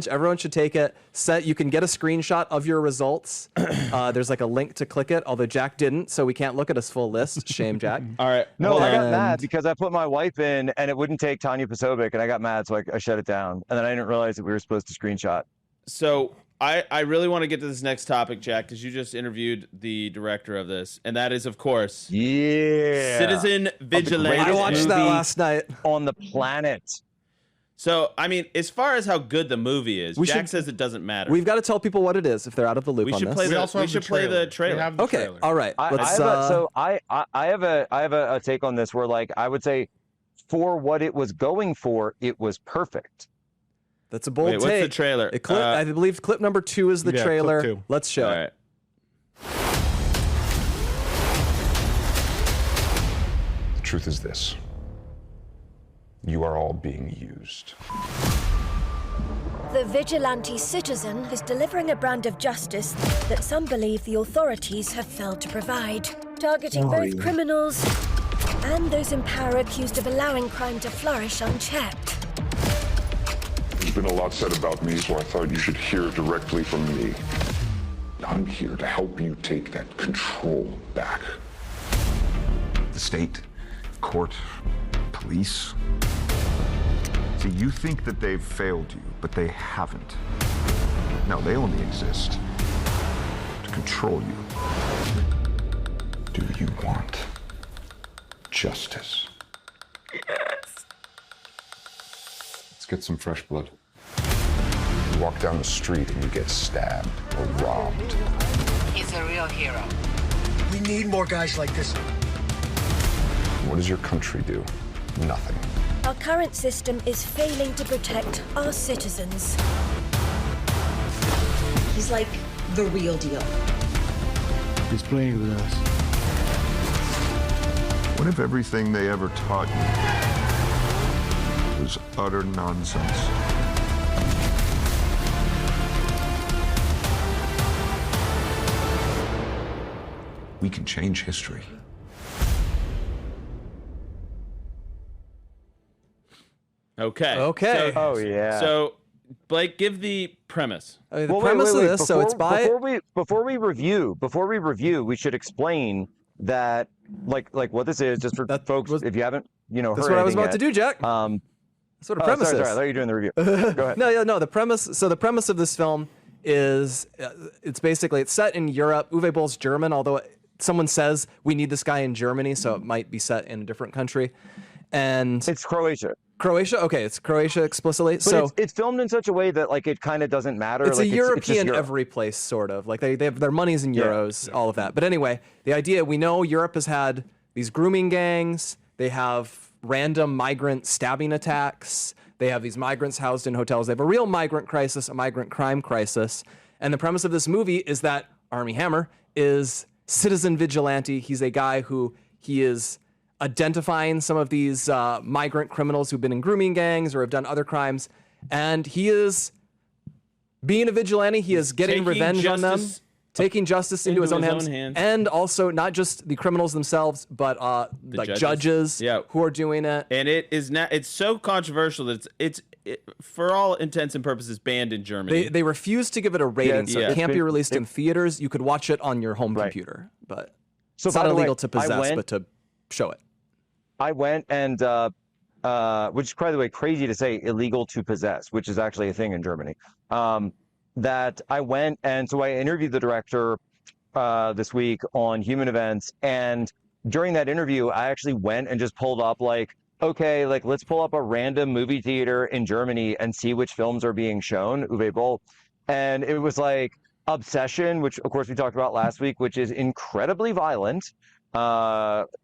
Everyone should take it. You can get a screenshot of your results. There's like a link to click it, although Jack didn't, so we can't look at his full list. Shame, Jack. All right. No, I got mad because I put my wife in and it wouldn't take Tanya Posobiec, and I got mad, so I shut it down. And then I didn't realize that we were supposed to screenshot. So I really want to get to this next topic, Jack, because you just interviewed the director of this, and that is, of course, Citizen Vigilante. I watched that last night on the planet. So, I mean, as far as how good the movie is, Jack says it doesn't matter. We've got to tell people what it is if they're out of the loop we on should this. play the trailer. Okay, all right. I have a take on this where, like, I would say, for what it was going for, it was perfect. That's a bold take. What's the trailer? I believe clip number 2 is the trailer. Clip 2. Let's show all it. Right. The truth is this. You are all being used. The vigilante citizen is delivering a brand of justice that some believe the authorities have failed to provide, targeting both criminals and those in power accused of allowing crime to flourish unchecked. There's been a lot said about me, so I thought you should hear directly from me. I'm here to help you take that control back. The state, court, police. See, you think that they've failed you, but they haven't. No, they only exist to control you. Do you want justice? Yes. Let's get some fresh blood. You walk down the street and you get stabbed or robbed. He's a real hero. We need more guys like this. What does your country do? Nothing. Our current system is failing to protect our citizens. He's like the real deal. He's playing with us. What if everything they ever taught you was utter nonsense? We can change history. Okay. Okay. Oh yeah. So Blake, give the premise. The premise of this, so it's by before we review, we should explain that like what this is, just for folks if you haven't heard. That's what I was about yet. to do, Jack. That's what a premise is. Sorry, I thought you were doing the review. Go ahead. No. The premise of this film is it's set in Europe. Uwe Boll's German, although someone says we need this guy in Germany, so it might be set in a different country. And it's Croatia. Croatia? Okay, it's Croatia explicitly. But so it's filmed in such a way that like it kind of doesn't matter. It's like, a European every place, sort of. Like they have their money's in euros, all of that. But anyway, the idea, we know Europe has had these grooming gangs. They have random migrant stabbing attacks. They have these migrants housed in hotels. They have a real migrant crisis, a migrant crime crisis. And the premise of this movie is that Armie Hammer is Citizen Vigilante. He's a guy who he is identifying some of these migrant criminals who've been in grooming gangs or have done other crimes. And he is being a vigilante. He is getting revenge on them. Taking justice into his own hands. And also not just the criminals themselves, but like judges who are doing it. And it's so controversial that it's for all intents and purposes banned in Germany. They refuse to give it a rating, so it can't be released in theaters. You could watch it on your home computer, but it's not illegal to possess, but to show it. I went and, which is, by the way, crazy to say illegal to possess, which is actually a thing in Germany. That I went and so I interviewed the director this week on Human Events, and during that interview, I actually went and just pulled up okay, let's pull up a random movie theater in Germany and see which films are being shown, Uwe Boll, and it was like Obsession, which of course we talked about last week, which is incredibly violent. The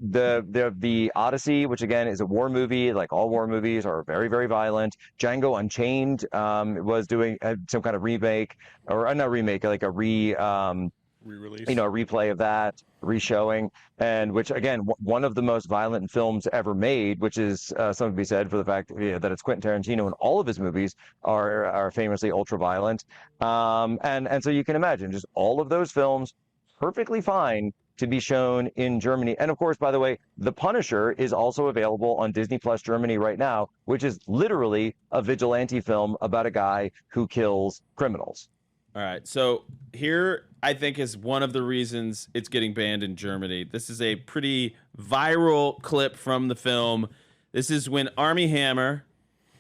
Odyssey, which again is a war movie, like all war movies are very, very violent. Django Unchained was doing some kind of remake, or not remake, like a re-release, a replay of that, re-showing, and which again, one of the most violent films ever made, which is something to be said for the fact that it's Quentin Tarantino, and all of his movies are famously ultra violent. And so you can imagine just all of those films perfectly fine to be shown in Germany. And of course, by the way, The Punisher is also available on Disney Plus Germany right now, which is literally a vigilante film about a guy who kills criminals. All right. So here, I think, is one of the reasons it's getting banned in Germany. This is a pretty viral clip from the film. This is when Armie Hammer,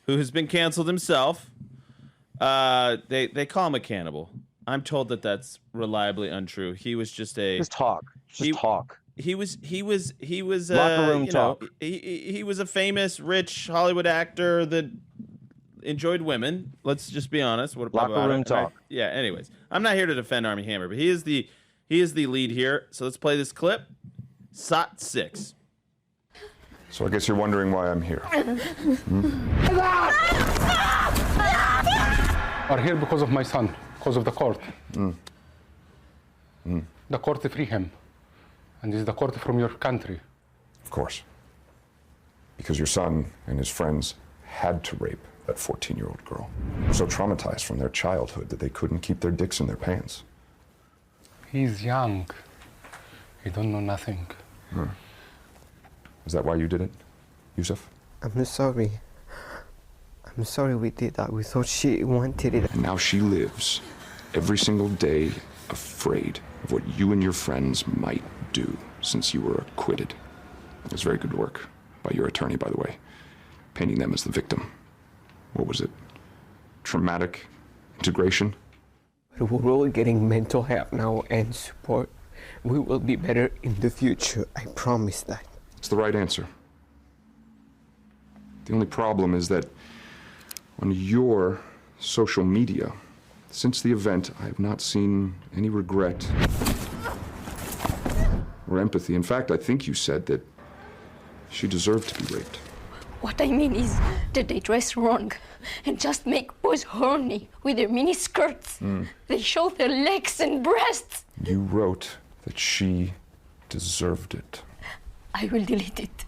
who has been canceled himself, they call him a cannibal. I'm told that that's reliably untrue. He was just talk. Talk. He was locker room talk. He was a famous, rich Hollywood actor that enjoyed women. Let's just be honest. Locker room talk. Yeah. Anyways, I'm not here to defend Armie Hammer, but he is the lead here. So let's play this clip. SOT 6. So I guess you're wondering why I'm here. Are here because of my son, because of the court. The court to free him. And this is the court from your country. Of course. Because your son and his friends had to rape that 14-year-old girl. They're so traumatized from their childhood that they couldn't keep their dicks in their pants. He's young. He don't know nothing. Is that why you did it, Yusuf? I'm sorry. I'm sorry we did that. We thought she wanted it. And now she lives every single day afraid of what you and your friends might do since you were acquitted. It was very good work by your attorney, by the way, painting them as the victim. What was it? Traumatic integration? But we're all getting mental help now and support. We will be better in the future. I promise that. It's the right answer. The only problem is that on your social media, since the event, I have not seen any regret or empathy. In fact, I think you said that she deserved to be raped. What I mean is that they dress wrong and just make boys horny with their mini skirts. They show their legs and breasts. You wrote that she deserved it. I will delete it.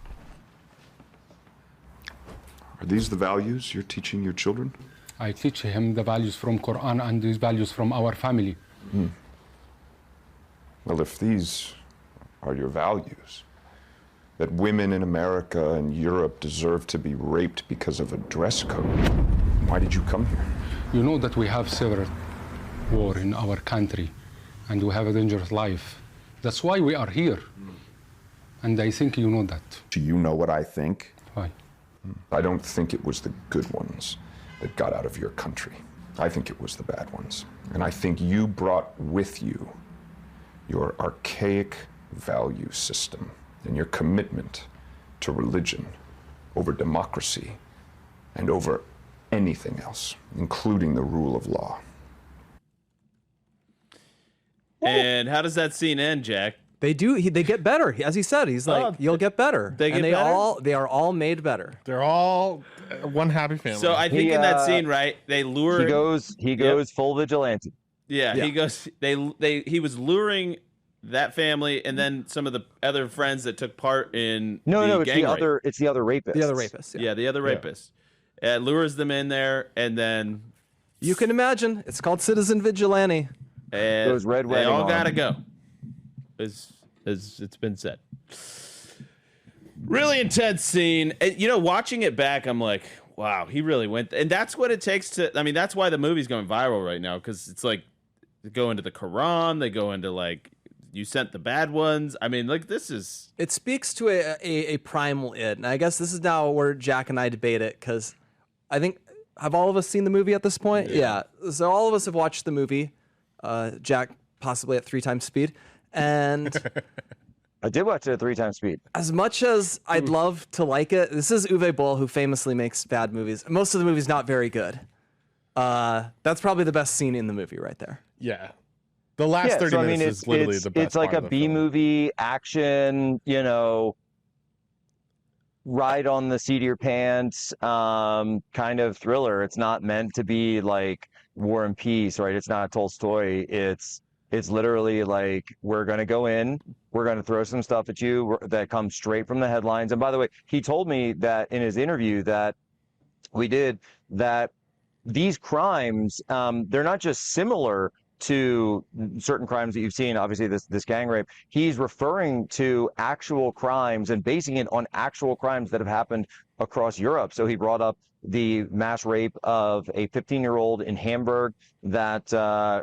Are these the values you're teaching your children? I teach him the values from Quran and these values from our family. Well, if these are your values, that women in America and Europe deserve to be raped because of a dress code, why did you come here? You know that we have several war in our country, and we have a dangerous life. That's why we are here. And I think you know that. Do you know what I think? Why? I don't think it was the good ones that got out of your country. I think it was the bad ones. And I think you brought with you your archaic value system and your commitment to religion over democracy and over anything else, including the rule of law. And how does that scene end, Jack? They get better. As he said, he's like, you'll get better. They are all made better. They're all one happy family. So I think in that scene, right, they lure. He goes full vigilante. Yeah, he goes. He was luring that family and then some of the other friends that took part in it's the other rapist. The other rapist. Yeah, the other rapist. Lures them in there, and then you can imagine it's called Citizen Vigilante. And those red they all on. gotta go. As it's been said. Really intense scene. And, watching it back, I'm like, wow, he really went. And that's what it takes to. I mean, that's why the movie's going viral right now, because it's like they go into the Quran, they go into like you sent the bad ones. I mean, like this is. It speaks to a primal id, and I guess this is now where Jack and I debate it, because I think have all of us seen the movie at this point? Yeah. So all of us have watched the movie. Jack possibly at 3 times speed. And I did watch it at 3 times speed. As much as I'd love to like it, this is Uwe Boll, who famously makes bad movies. Most of the movie's not very good. That's probably the best scene in the movie right there. Yeah. The last 30 minutes is literally the best. It's like a B-movie action, ride on the seat of your pants kind of thriller. It's not meant to be like War and Peace, right? It's not Tolstoy. It's literally like, we're going to go in, we're going to throw some stuff at you that comes straight from the headlines. And by the way, he told me that in his interview that we did, that these crimes, they're not just similar to certain crimes that you've seen, obviously this gang rape. He's referring to actual crimes and basing it on actual crimes that have happened across Europe. So he brought up the mass rape of a 15-year-old in Hamburg that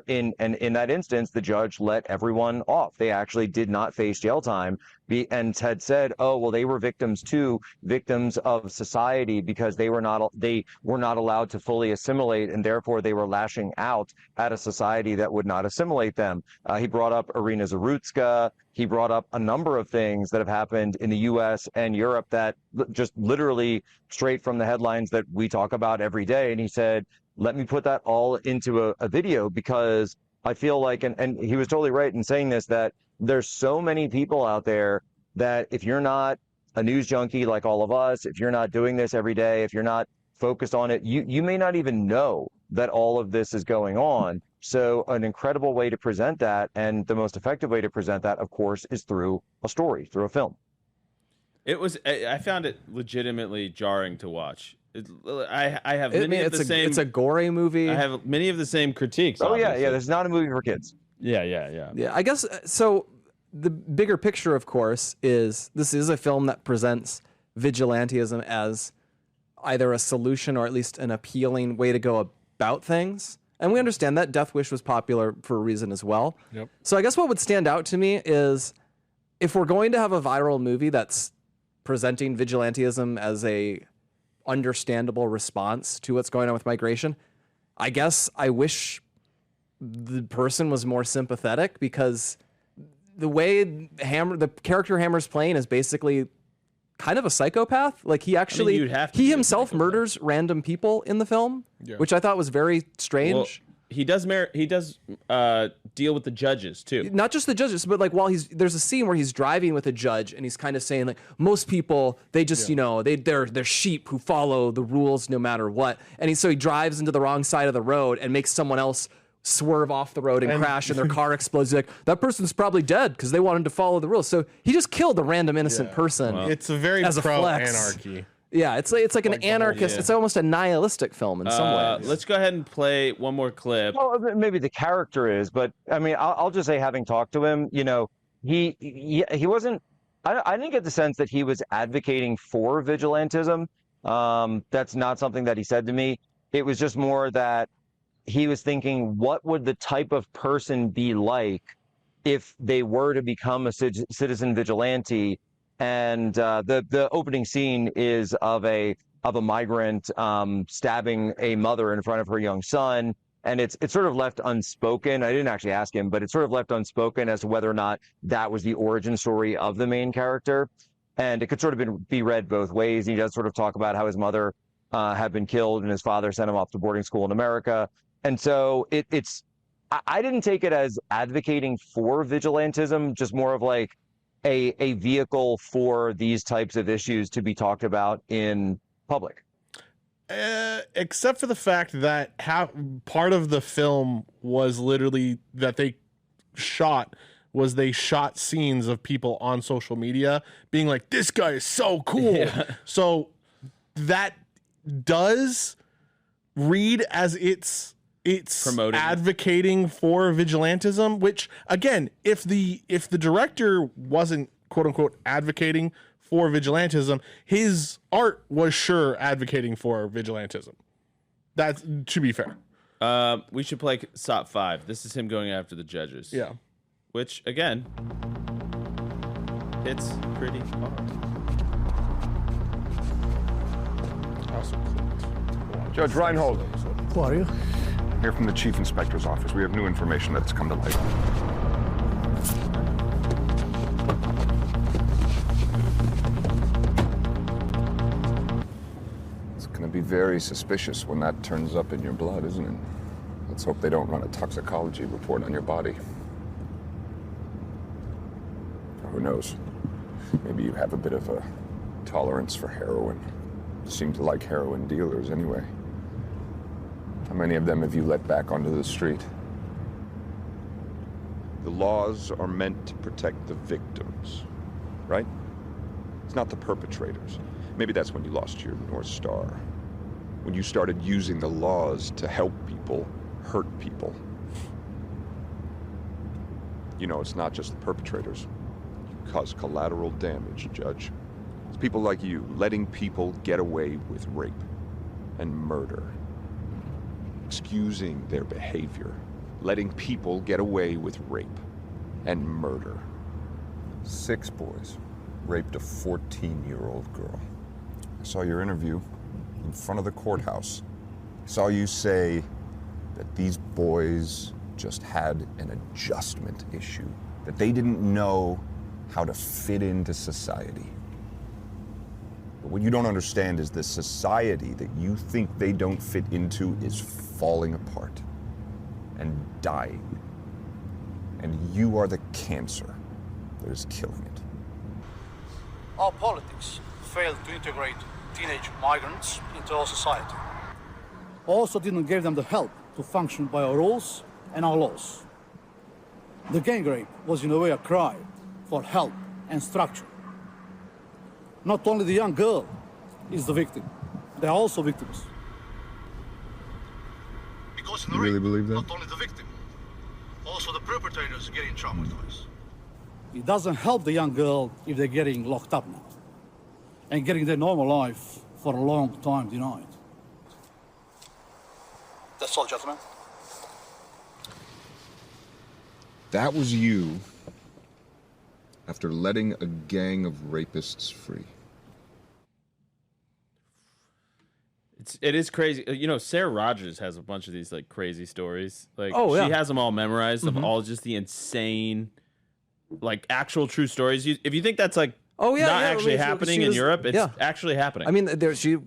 in that instance, the judge let everyone off. They actually did not face jail time and had said, oh, well, they were victims of society because they were not allowed to fully assimilate, and therefore they were lashing out at a society that would not assimilate them. He brought up Irina Zarutska. He brought up a number of things that have happened in the U.S. and Europe that just literally straight from the headlines that we talk about every day. And he said, let me put that all into a video, because I feel like, and he was totally right in saying this, that there's so many people out there that if you're not a news junkie like all of us, if you're not doing this every day, if you're not focused on it, you may not even know that all of this is going on. So an incredible way to present that, and the most effective way to present that, of course, is through a story, through a film. I found it legitimately jarring to watch. I have many of the same. It's a gory movie. I have many of the same critiques. Oh obviously. yeah. This is not a movie for kids. Yeah. I guess so. The bigger picture, of course, is this is a film that presents vigilantism as either a solution or at least an appealing way to go about things. And we understand that Death Wish was popular for a reason as well. Yep. So I guess what would stand out to me is if we're going to have a viral movie that's presenting vigilantism as a understandable response to what's going on with migration, I guess I wish the person was more sympathetic, because the way the character Hammer's playing is basically kind of a psychopath. Like he actually, he himself murders random people in the film, which I thought was very strange. Well, he does deal with the judges too. Not just the judges, but like there's a scene where he's driving with a judge and he's kind of saying like, most people, they just, they're sheep who follow the rules no matter what. And so he drives into the wrong side of the road and makes someone else swerve off the road and crash, and their car explodes. He's like, that person's probably dead because they wanted to follow the rules. So he just killed a random innocent person. Well, it's a very pro-anarchy. Yeah, it's like an anarchist. It's almost a nihilistic film in some ways. Let's go ahead and play one more clip. Well, maybe the character is, but I mean, I'll just say, having talked to him, he wasn't. I didn't get the sense that he was advocating for vigilantism. That's not something that he said to me. It was just more that he was thinking, what would the type of person be like if they were to become a citizen vigilante? And the opening scene is of a migrant stabbing a mother in front of her young son. And it's sort of left unspoken. I didn't actually ask him, but it's sort of left unspoken as to whether or not that was the origin story of the main character. And it could sort of be read both ways. He does sort of talk about how his mother had been killed and his father sent him off to boarding school in America. And so I didn't take it as advocating for vigilantism, just more of like a vehicle for these types of issues to be talked about in public. Except for the fact that part of the film was literally that they shot scenes of people on social media being like, this guy is so cool. Yeah. So that does read as it's promoting, advocating for vigilantism, which again, if the director wasn't quote unquote advocating for vigilantism, his art was sure advocating for vigilantism. That's, to be fair. We should play SOP 5. This is him going after the judges. Yeah. Which, again, hits pretty hard. Awesome. Judge Reinhold. Who are you? Here from the Chief Inspector's office. We have new information that's come to light. It's going to be very suspicious when that turns up in your blood, isn't it? Let's hope they don't run a toxicology report on your body. Who knows? Maybe you have a bit of a tolerance for heroin. You seem to like heroin dealers anyway. How many of them have you let back onto the street? The laws are meant to protect the victims, right? It's not the perpetrators. Maybe that's when you lost your North Star. When you started using the laws to help people hurt people. You know, it's not just the perpetrators. You cause collateral damage, Judge. It's people like you letting people get away with rape and murder. Excusing their behavior. Letting people get away with rape and murder. 6 boys raped a 14-year-old girl. I saw your interview in front of the courthouse. I saw you say that these boys just had an adjustment issue, that they didn't know how to fit into society. But what you don't understand is the society that you think they don't fit into is falling apart and dying. And you are the cancer that is killing it. Our politics failed to integrate teenage migrants into our society. Also didn't give them the help to function by our rules and our laws. The gang rape was in a way a cry for help and structure. Not only the young girl is the victim, they are also victims. Because in the You really rape, believe that? not only the victim, also the perpetrators are getting traumatized. It doesn't help the young girl if they're getting locked up now and getting their normal life for a long time denied. That's all, gentlemen. That was you after letting a gang of rapists free. It is crazy. You know, Sarah Rogers has a bunch of these like crazy stories. Like, yeah. She has them all memorized of all just the insane, like actual true stories. If you think that's like not actually happening in Europe, it's actually happening. I mean, she's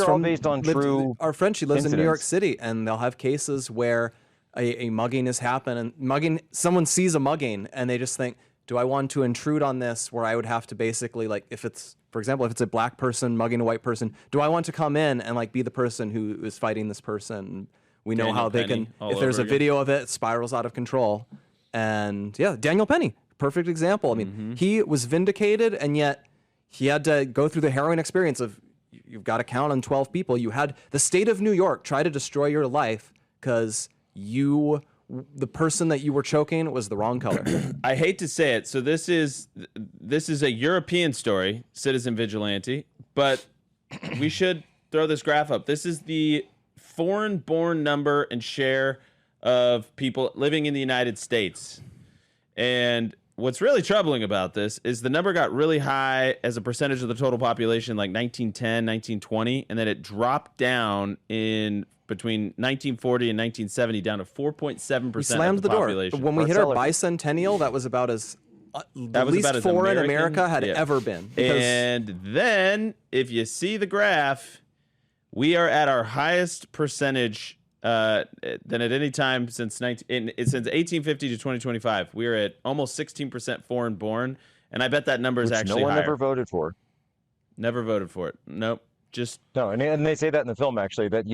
all from based on true. Our friend, she lives in New York incidents. City, and they'll have cases where a mugging has happened, and someone sees a mugging, and they just think, do I want to intrude on this? Where I would have to basically, like, if it's, for example, if it's a black person mugging a white person, do I want to come in and like be the person who is fighting this person? We know how they can. If there's a video of it spirals out of control, and yeah, Daniel Penny, perfect example. I mean, he was vindicated, and yet he had to go through the harrowing experience of you've got to count on 12 people. You had the state of New York try to destroy your life because the person that you were choking was the wrong color. I hate to say it. So this is a European story, Citizen Vigilante, but we should throw this graph up. This is the foreign-born number and share of people living in the United States. And what's really troubling about this is the number got really high as a percentage of the total population, like 1910, 1920, and then it dropped down in between 1940 and 1970 down to 4.7% slammed of the population. Door. When we hit our bicentennial, that was about as the least about as foreign America had ever been. And then, if you see the graph, we are at our highest percentage than at any time since 1850 to 2025. We are at almost 16% foreign-born, and I bet that number is actually no one higher. ever voted for. Never voted for it. Nope. Just no, and they say that in the film actually that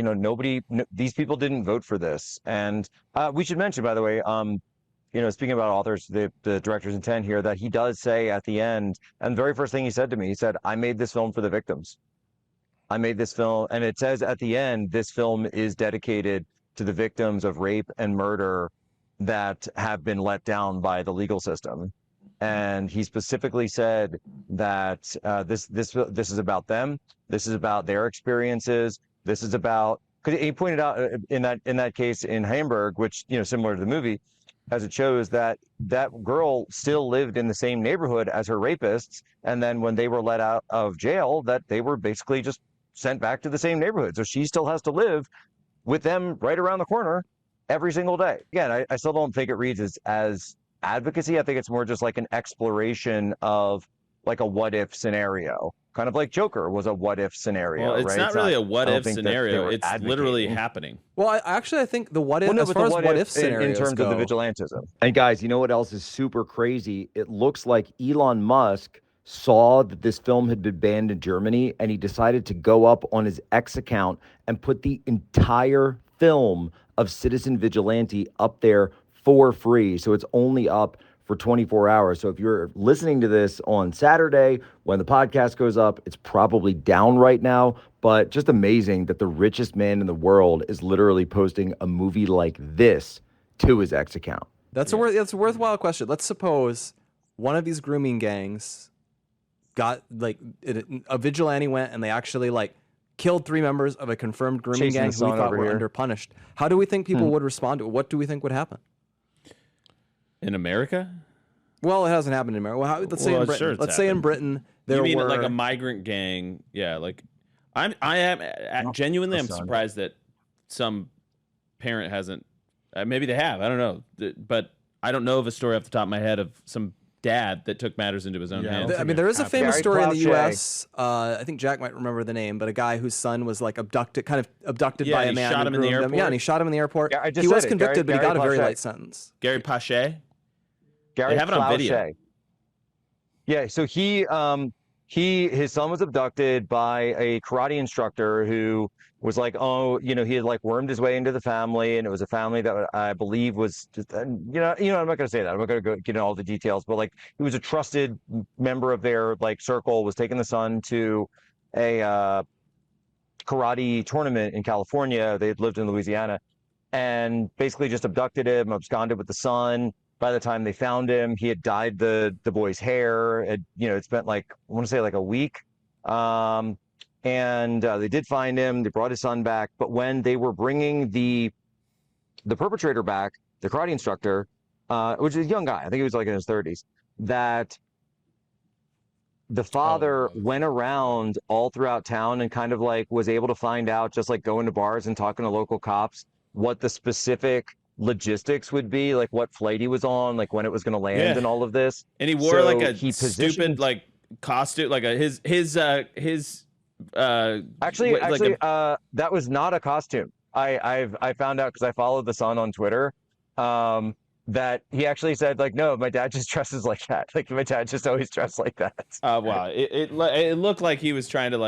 these people didn't vote for this, and we should mention, by the way, speaking about authors, the director's intent here, that he does say at the end, and the very first thing he said to me, he said, "I made this film for the victims. I made this film," and it says at the end, this film is dedicated to the victims of rape and murder that have been let down by the legal system. And he specifically said that this is about them. This is about their experiences. This is about, because he pointed out in that case in Hamburg, which similar to the movie, as it shows that girl still lived in the same neighborhood as her rapists, and then when they were let out of jail, that they were basically just sent back to the same neighborhood. So she still has to live with them right around the corner every single day. Again, I still don't think it reads as advocacy. I think it's more just like an exploration of like a what if scenario, kind of like Joker was a what if scenario. Well, it's right? not really a what if scenario. It's literally happening. Well, I think the what if, as far as what if scenarios in terms go, of the vigilantism. And guys, you know what else is super crazy? It looks like Elon Musk saw that this film had been banned in Germany, and he decided to go up on his X account and put the entire film of Citizen Vigilante up there for free. So it's only up for 24 hours. So if you're listening to this on Saturday, when the podcast goes up, it's probably down right now, but just amazing that the richest man in the world is literally posting a movie like this to his X account. That's a worthwhile question. Let's suppose one of these grooming gangs got a vigilante went and they actually killed 3 members of a confirmed grooming gang who we thought were underpunished. How do we think people would respond to it? What do we think would happen? In America? Well, it hasn't happened in America. Well, let's say in Britain. Sure, let's say in Britain there mean were like a migrant gang? Yeah, I am genuinely I'm surprised that some parent hasn't. Maybe they have. I don't know, but I don't know of a story off the top of my head of some dad that took matters into his own hands. I mean, there is a famous story in the U.S. I think Jack might remember the name, but a guy whose son was abducted by a man. Shot him in the airport. Yeah, and he shot him in the airport. Yeah, he was convicted, but he got a very light sentence. Gary Pache. Gary they have it on video. Yeah, so his son was abducted by a karate instructor who was he had wormed his way into the family, and it was a family that I believe was just, I'm not going to say that. I'm not going to get into all the details, but he was a trusted member of their circle, was taking the son to a karate tournament in California. They had lived in Louisiana, and basically just abducted him, absconded with the son. By the time they found him, he had dyed the boy's hair. It spent I want to say a week. And they did find him. They brought his son back. But when they were bringing the perpetrator back, the karate instructor, which is a young guy, I think he was in his 30s, that the father went around all throughout town and kind of was able to find out, just going to bars and talking to local cops, what the specific logistics would be, what flight he was on, when it was going to land, and all of this. And he wore stupid costume, his actually that was not a costume. I found out because I followed the son on Twitter, that he actually said no, my dad just dresses like that. My dad just always dressed like that. Wow, it looked like he was trying to go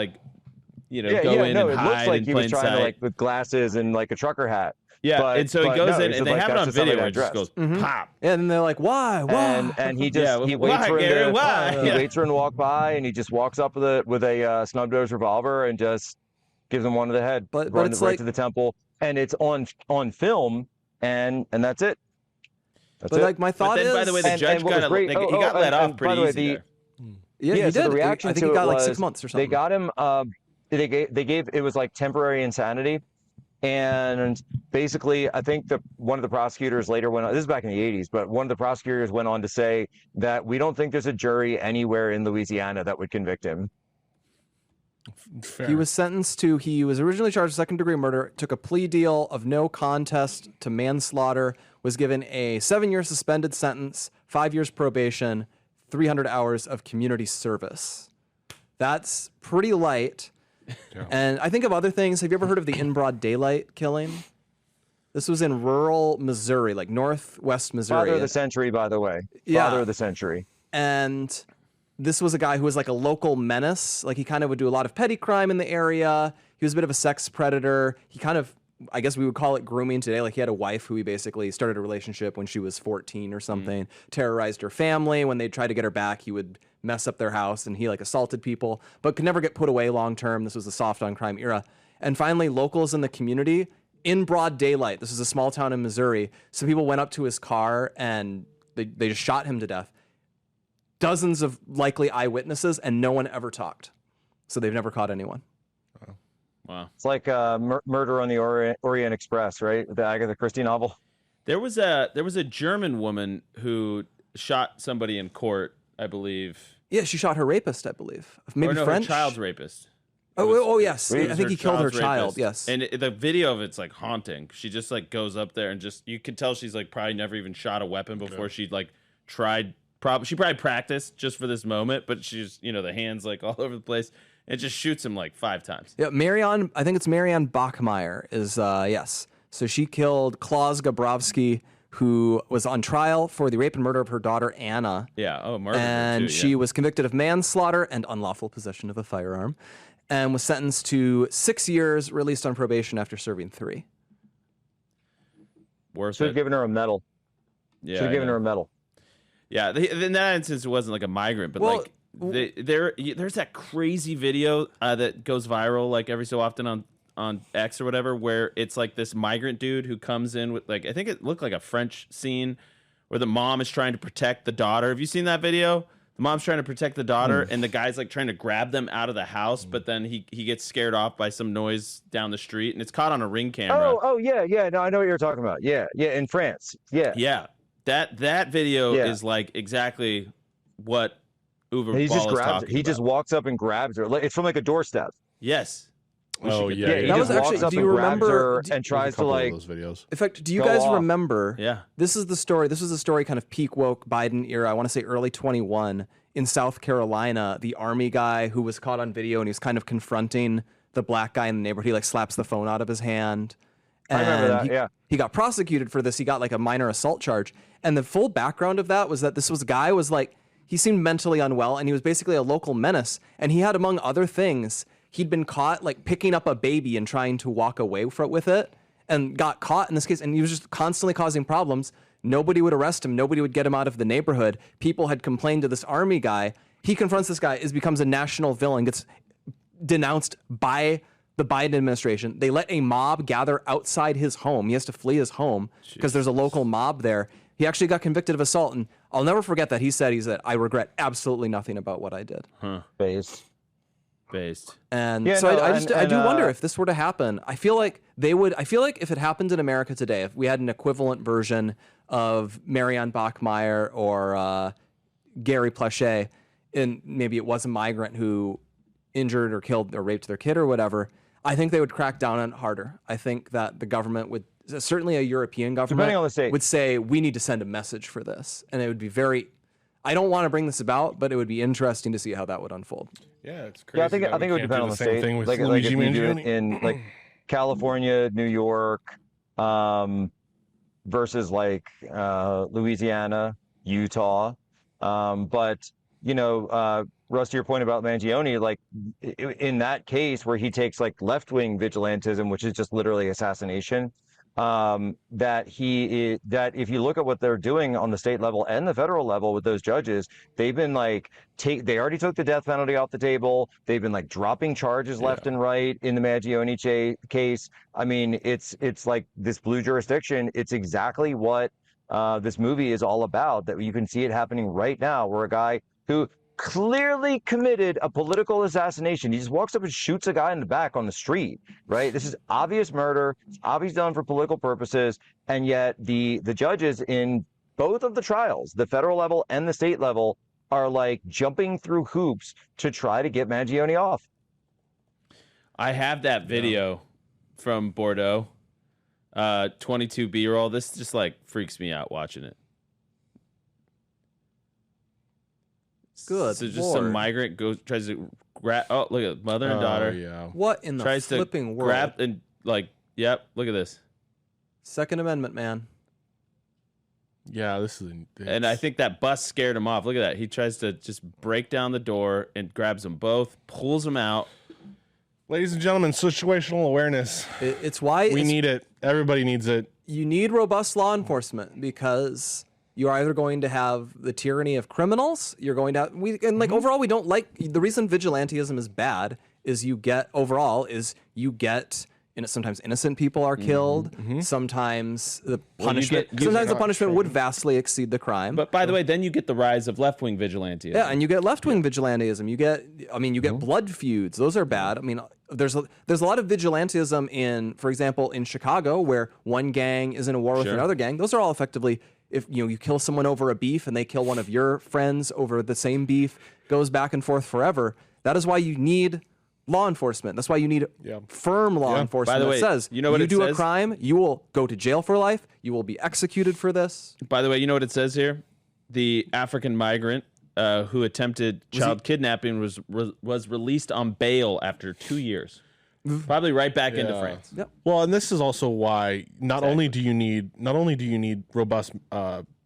in and it hide looks like in he was plain trying sight. to with glasses and a trucker hat. Yeah, and so he goes in, and they have it on video where it just goes pop. And they're like, why? And he just he waits for him to he waits for him to walk by, and he just walks up with a snub-nosed revolver and just gives him one to the head, but it's right to the temple, and it's on film, and that's it. That's it. My thought is, by the way, the judge he got let off pretty easy there. Yeah, he did. The reaction I think he got 6 months or something. They got him. They gave it was temporary insanity. And basically, I think one of the prosecutors later went on, this is back in the 80s, but one of the prosecutors went on to say that we don't think there's a jury anywhere in Louisiana that would convict him. Fair. He was originally charged with second-degree murder, took a plea deal of no contest to manslaughter, was given a 7-year suspended sentence, 5 years probation, 300 hours of community service. That's pretty light. Yeah. And I think of other things. Have you ever heard of the in broad daylight killing? This was in rural Missouri, like northwest Missouri. Father of the century, by the way. Yeah. Father of the century. And this was a guy who was like a local menace. Like he kind of would do a lot of petty crime in the area. He was a bit of a sex predator. He kind of, I guess we would call it grooming today. Like he had a wife who he basically started a relationship when she was 14 or something, terrorized her family. When they tried to get her back, he would mess up their house, and he like assaulted people, but could never get put away long term. This was the soft on crime era. And finally, locals in the community, in broad daylight, this is a small town in Missouri, some people went up to his car and they just shot him to death. Dozens of likely eyewitnesses, and no one ever talked. So they've never caught anyone. Wow. It's like Murder on the Orient Express, right? The Agatha Christie novel. There was a German woman who shot somebody in court, I believe. Yeah, she shot her rapist, I believe. Maybe no, French. Her child's rapist. Oh, yes. I think he killed her child. Rapist. Yes. And the video of it's like haunting. She just like goes up there and just, you can tell she's like probably never even shot a weapon before she like tried. She probably practiced just for this moment, but she's, the hands like all over the place. And just shoots him like 5 times. Yeah, I think it's Marianne Bachmeier is, yes. So she killed Klaus Gabrowski, who was on trial for the rape and murder of her daughter, Anna. Yeah, murder. And too, she was convicted of manslaughter and unlawful possession of a firearm, and was sentenced to 6 years, released on probation after serving 3. Worth Should it. have given her a medal. Yeah, Should have given her a medal. Yeah, in that instance, it wasn't like a migrant, but there's that crazy video that goes viral like every so often on X or whatever, where it's like this migrant dude who comes in with like, I think it looked like a French scene where the mom is trying to protect the daughter. Have you seen that video? The mom's trying to protect the daughter, and the guy's like trying to grab them out of the house, but then he gets scared off by some noise down the street, and it's caught on a Ring camera. Oh yeah. No, I know what you're talking about. Yeah, in France. Yeah. That video is like exactly what Uwe He Ball just is grabs talking her. He about. just walks up and grabs her. It's from like a doorstep. Yes. Oh yeah. He That just was actually. walks up Do you and grabs remember? her and tries to like. Those videos. In fact, do you Go guys off. remember? Yeah. This is the story. This was the story kind of peak woke Biden era. I want to say early 21 in South Carolina. The army guy who was caught on video and he was kind of confronting the black guy in the neighborhood. He like slaps the phone out of his hand. I remember that. And Yeah. He got prosecuted for this. He got like a minor assault charge. And the full background of that was that this guy was like, he seemed mentally unwell and he was basically a local menace. And he had, among other things, he'd been caught like picking up a baby and trying to walk away with it, and got caught in this case. And he was just constantly causing problems. Nobody would arrest him. Nobody would get him out of the neighborhood. People had complained to this army guy. He confronts this guy, becomes a national villain, gets denounced by the Biden administration. They let a mob gather outside his home. He has to flee his home because there's a local mob there. He actually got convicted of assault, and I'll never forget that. He said, I regret absolutely nothing about what I did. Based. And Yeah, so no, I do wonder if this were to happen. I feel like if it happened in America today, if we had an equivalent version of Marianne Bachmeier or Gary Plauché, and maybe it was a migrant who injured or killed or raped their kid or whatever, I think they would crack down on it harder. I think that the government would, certainly a European government, Depending on the state, would say, we need to send a message for this. And it would be very, I don't want to bring this about, but it would be interesting to see how that would unfold. Yeah, it's crazy. Yeah, I think it would depend on the state. Like if you do it in like California, New York, versus like Louisiana, Utah. But Russ, to your point about Mangione, like in that case where he takes like left-wing vigilantism, which is just literally assassination, that if you look at what they're doing on the state level and the federal level with those judges, they've been like they already took the death penalty off the table. They've been like dropping charges left and right in the Mangione case. I mean, it's like this blue jurisdiction. It's exactly what this movie is all about. That you can see it happening right now, where a guy who clearly committed a political assassination. He just walks up and shoots a guy in the back on the street, right? This is obvious murder. It's obviously done for political purposes. And yet the judges in both of the trials, the federal level and the state level, are like jumping through hoops to try to get Mangione off. I have that video from Bordeaux, 22 B-roll. This just like freaks me out watching it. Good. So just some migrant tries to grab. Oh, look at mother and daughter. Yeah. What in the tries flipping to world? grab and like, yep. Look at this. Second Amendment, man. Yeah, this is. And I think that bus scared him off. Look at that. He tries to just break down the door and grabs them both, pulls them out. Ladies and gentlemen, situational awareness. It's why we need it. Everybody needs it. You need robust law enforcement because you're either going to have the tyranny of criminals. You're going to overall we don't like the reason vigilantism is bad is you get sometimes innocent people are killed. Sometimes the punishment would vastly exceed the crime. But by the way, then you get the rise of left-wing vigilantism. Yeah, and you get left-wing vigilantism. You get blood feuds. Those are bad. I mean, there's a lot of vigilantism in, for example, in Chicago, where one gang is in a war with another gang. Those are all effectively, if you kill someone over a beef and they kill one of your friends over the same beef, goes back and forth forever. That is why you need law enforcement. That's why you need firm law enforcement. By the way, that says you know what you it do says? a crime, you will go to jail for life. You will be executed for this. By the way, you know what it says here? The African migrant who attempted child kidnapping was released on bail after 2 years. Probably right back into France. Yep. Well, and this is also why not only do you need robust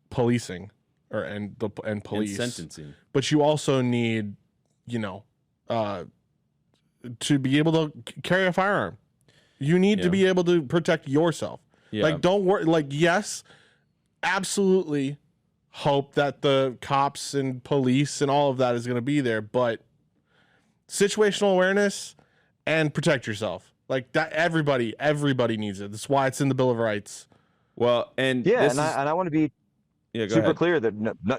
policing and police and sentencing, but you also need to be able to carry a firearm. You need to be able to protect yourself. Yeah. Like, don't worry. Like, yes, absolutely hope that the cops and police and all of that is going to be there, but situational awareness and protect yourself. Like that, everybody needs it. That's why it's in the Bill of Rights. Well, and I want to be super clear that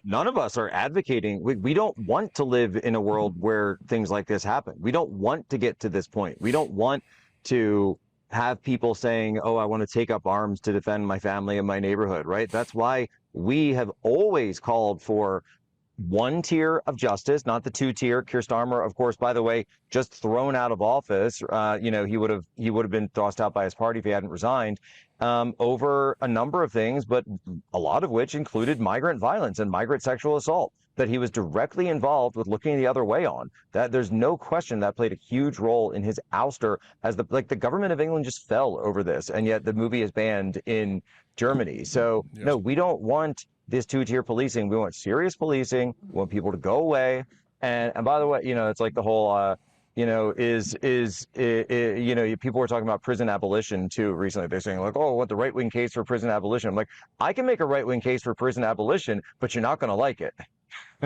none of us are advocating. We don't want to live in a world where things like this happen. We don't want to get to this point. We don't want to have people saying, oh, I want to take up arms to defend my family and my neighborhood, right? That's why we have always called for one tier of justice, not the two tier. Keir Starmer, of course, by the way, just thrown out of office. He would have been tossed out by his party if he hadn't resigned over a number of things, but a lot of which included migrant violence and migrant sexual assault that he was directly involved with looking the other way on. That there's no question that played a huge role in his ouster as the government of England just fell over this, and yet the movie is banned in Germany. So no, we don't want this two-tier policing. We want serious policing. We want people to go away. And by the way, it's like the whole, people were talking about prison abolition too recently. They're saying like, oh, what the right-wing case for prison abolition? I'm like, I can make a right-wing case for prison abolition, but you're not going to like it.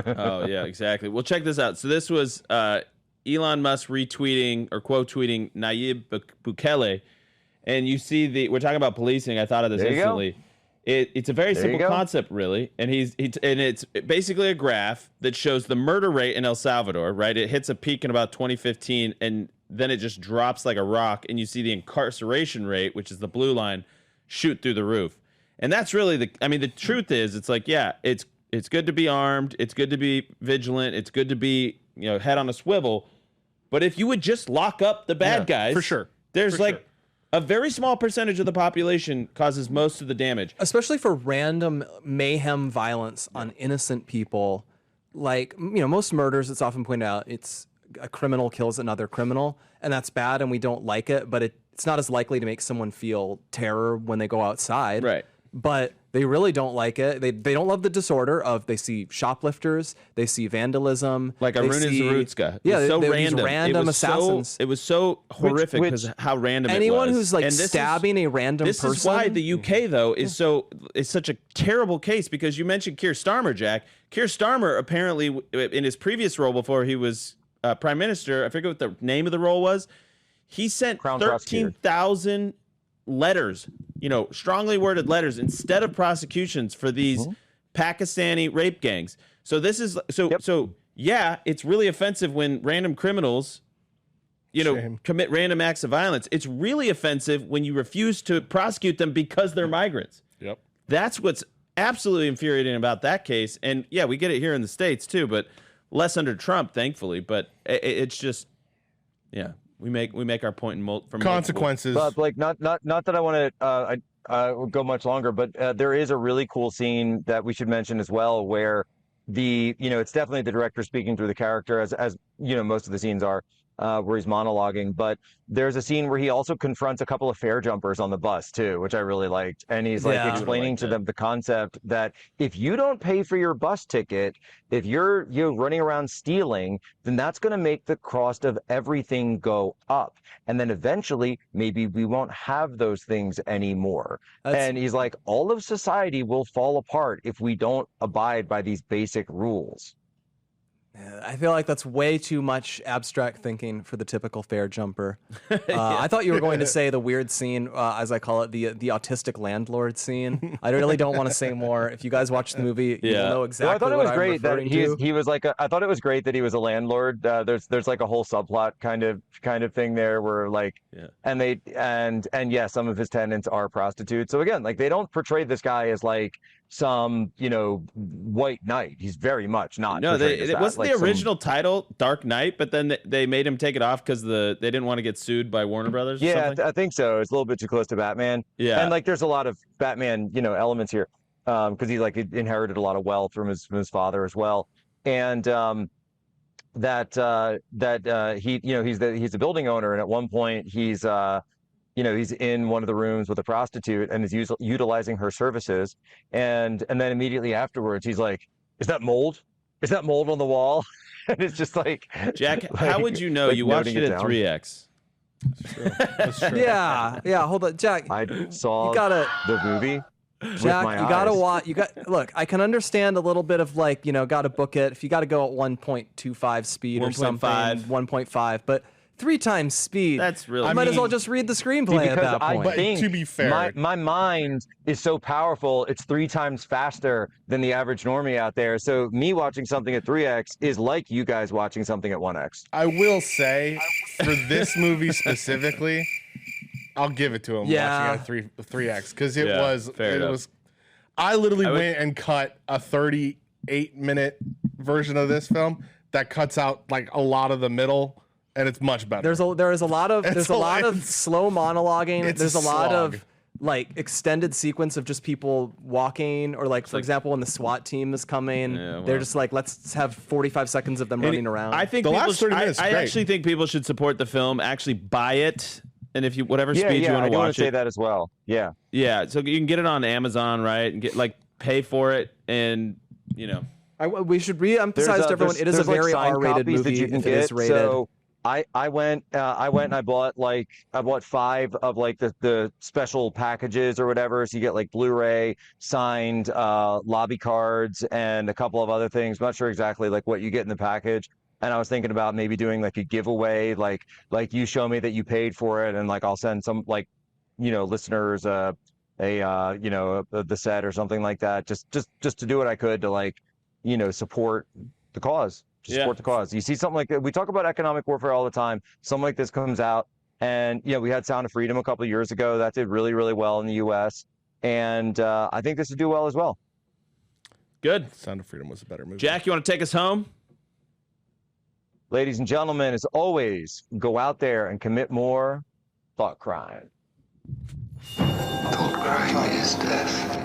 Oh yeah, exactly. Well, check this out. So this was Elon Musk retweeting or quote tweeting Nayib Bukele, and you see we're talking about policing. I thought of this instantly. It's a very simple concept, really, and it's basically a graph that shows the murder rate in El Salvador. Right, it hits a peak in about 2015, and then it just drops like a rock, and you see the incarceration rate, which is the blue line, shoot through the roof. And that's really the truth is, it's like, yeah, it's good to be armed, it's good to be vigilant, it's good to be head on a swivel, but if you would just lock up the bad guys, for sure, there's a very small percentage of the population causes most of the damage. Especially for random mayhem violence on innocent people. Like, most murders, it's often pointed out, it's a criminal kills another criminal, and that's bad, and we don't like it, but it's not as likely to make someone feel terror when they go outside. Right. But they really don't like it. They don't love the disorder of, they see shoplifters, they see vandalism. Like Aruna Zarutska. Yeah, so random. Random assassins. It was so horrific because how random anyone it was. Anyone who's stabbing a random person. This is why the UK, though, is such a terrible case, because you mentioned Keir Starmer, Jack. Keir Starmer, apparently, in his previous role before he was prime minister, I forget what the name of the role was, he sent 13,000 letters, strongly worded letters instead of prosecutions for these Pakistani rape gangs. So this is so yeah, it's really offensive when random criminals, commit random acts of violence. It's really offensive when you refuse to prosecute them because they're migrants. Yep. That's what's absolutely infuriating about that case. And yeah, we get it here in the States too, but less under Trump, thankfully. But it's just, yeah, we make our point from consequences. But like, not that I want to go much longer, but there is a really cool scene that we should mention as well, where it's definitely the director speaking through the character, as most of the scenes are, where he's monologuing. But there's a scene where he also confronts a couple of fare jumpers on the bus too, which I really liked. And he's explaining to them the concept that if you don't pay for your bus ticket, if you're running around stealing, then that's going to make the cost of everything go up. And then eventually, maybe we won't have those things anymore. And he's like, all of society will fall apart if we don't abide by these basic rules. I feel like that's way too much abstract thinking for the typical fare jumper. I thought you were going to say the weird scene, as I call it, the autistic landlord scene. I really don't want to say more. If you guys watch the movie, you'll know exactly what I'm referring to. He was like, I thought it was great that he was a landlord. There's like a whole subplot kind of thing there where and some of his tenants are prostitutes. So again, like they don't portray this guy as like some white knight. He's very much not. No, it wasn't the original title Dark Knight, but then they made him take it off because they didn't want to get sued by Warner Brothers. Yeah, I think so. It's a little bit too close to Batman. Yeah, and like there's a lot of Batman elements here because he like inherited a lot of wealth from his father as well, and he's the building owner, and at one point he's in one of the rooms with a prostitute and is utilizing her services. And then immediately afterwards, he's like, is that mold? Is that mold on the wall? And it's just like, Jack, how would you know? You watched it at 3X. That's true. Yeah. Hold on, Jack. I saw the movie. Jack, you gotta watch. Look. I can understand a little bit of like, gotta book it. If you gotta go at 1.25 speed or something, 1.5, but 3 times speed. That's really. I might as well just read the screenplay at that point. I think, to be fair, my mind is so powerful. It's 3 times faster than the average normie out there. So me watching something at 3x is like you guys watching something at 1x. I will say, for this movie specifically, I'll give it to him watching it at 3x because it was. I literally went and cut a 38-minute version of this film that cuts out like a lot of the middle. And it's much better. There's a lot of slow monologuing. There's a lot of like extended sequence of just people walking, or like for example when the SWAT team is coming, they're just like, let's have 45 seconds of them running around. I think I actually think people should support the film. Actually buy it, and if you whatever speed you want to watch it. I want to say that as well. Yeah. So you can get it on Amazon, right? And pay for it, and we should re-emphasize to everyone it is a very R-rated movie. If it is rated. So I went and I bought 5 of like the special packages or whatever. So you get like Blu-ray, signed lobby cards, and a couple of other things. I'm not sure exactly like what you get in the package. And I was thinking about maybe doing like a giveaway, like you show me that you paid for it, and like I'll send some listeners the set or something like that. Just to do what I could to support the cause. Support the cause. You see something like that. We talk about economic warfare all the time. Something like this comes out, and we had Sound of Freedom a couple of years ago. That did really, really well in the U.S. And I think this would do well as well. Good. Sound of Freedom was a better movie. Jack, you want to take us home? Ladies and gentlemen, as always, go out there and commit more thought crime. Thought crime is death.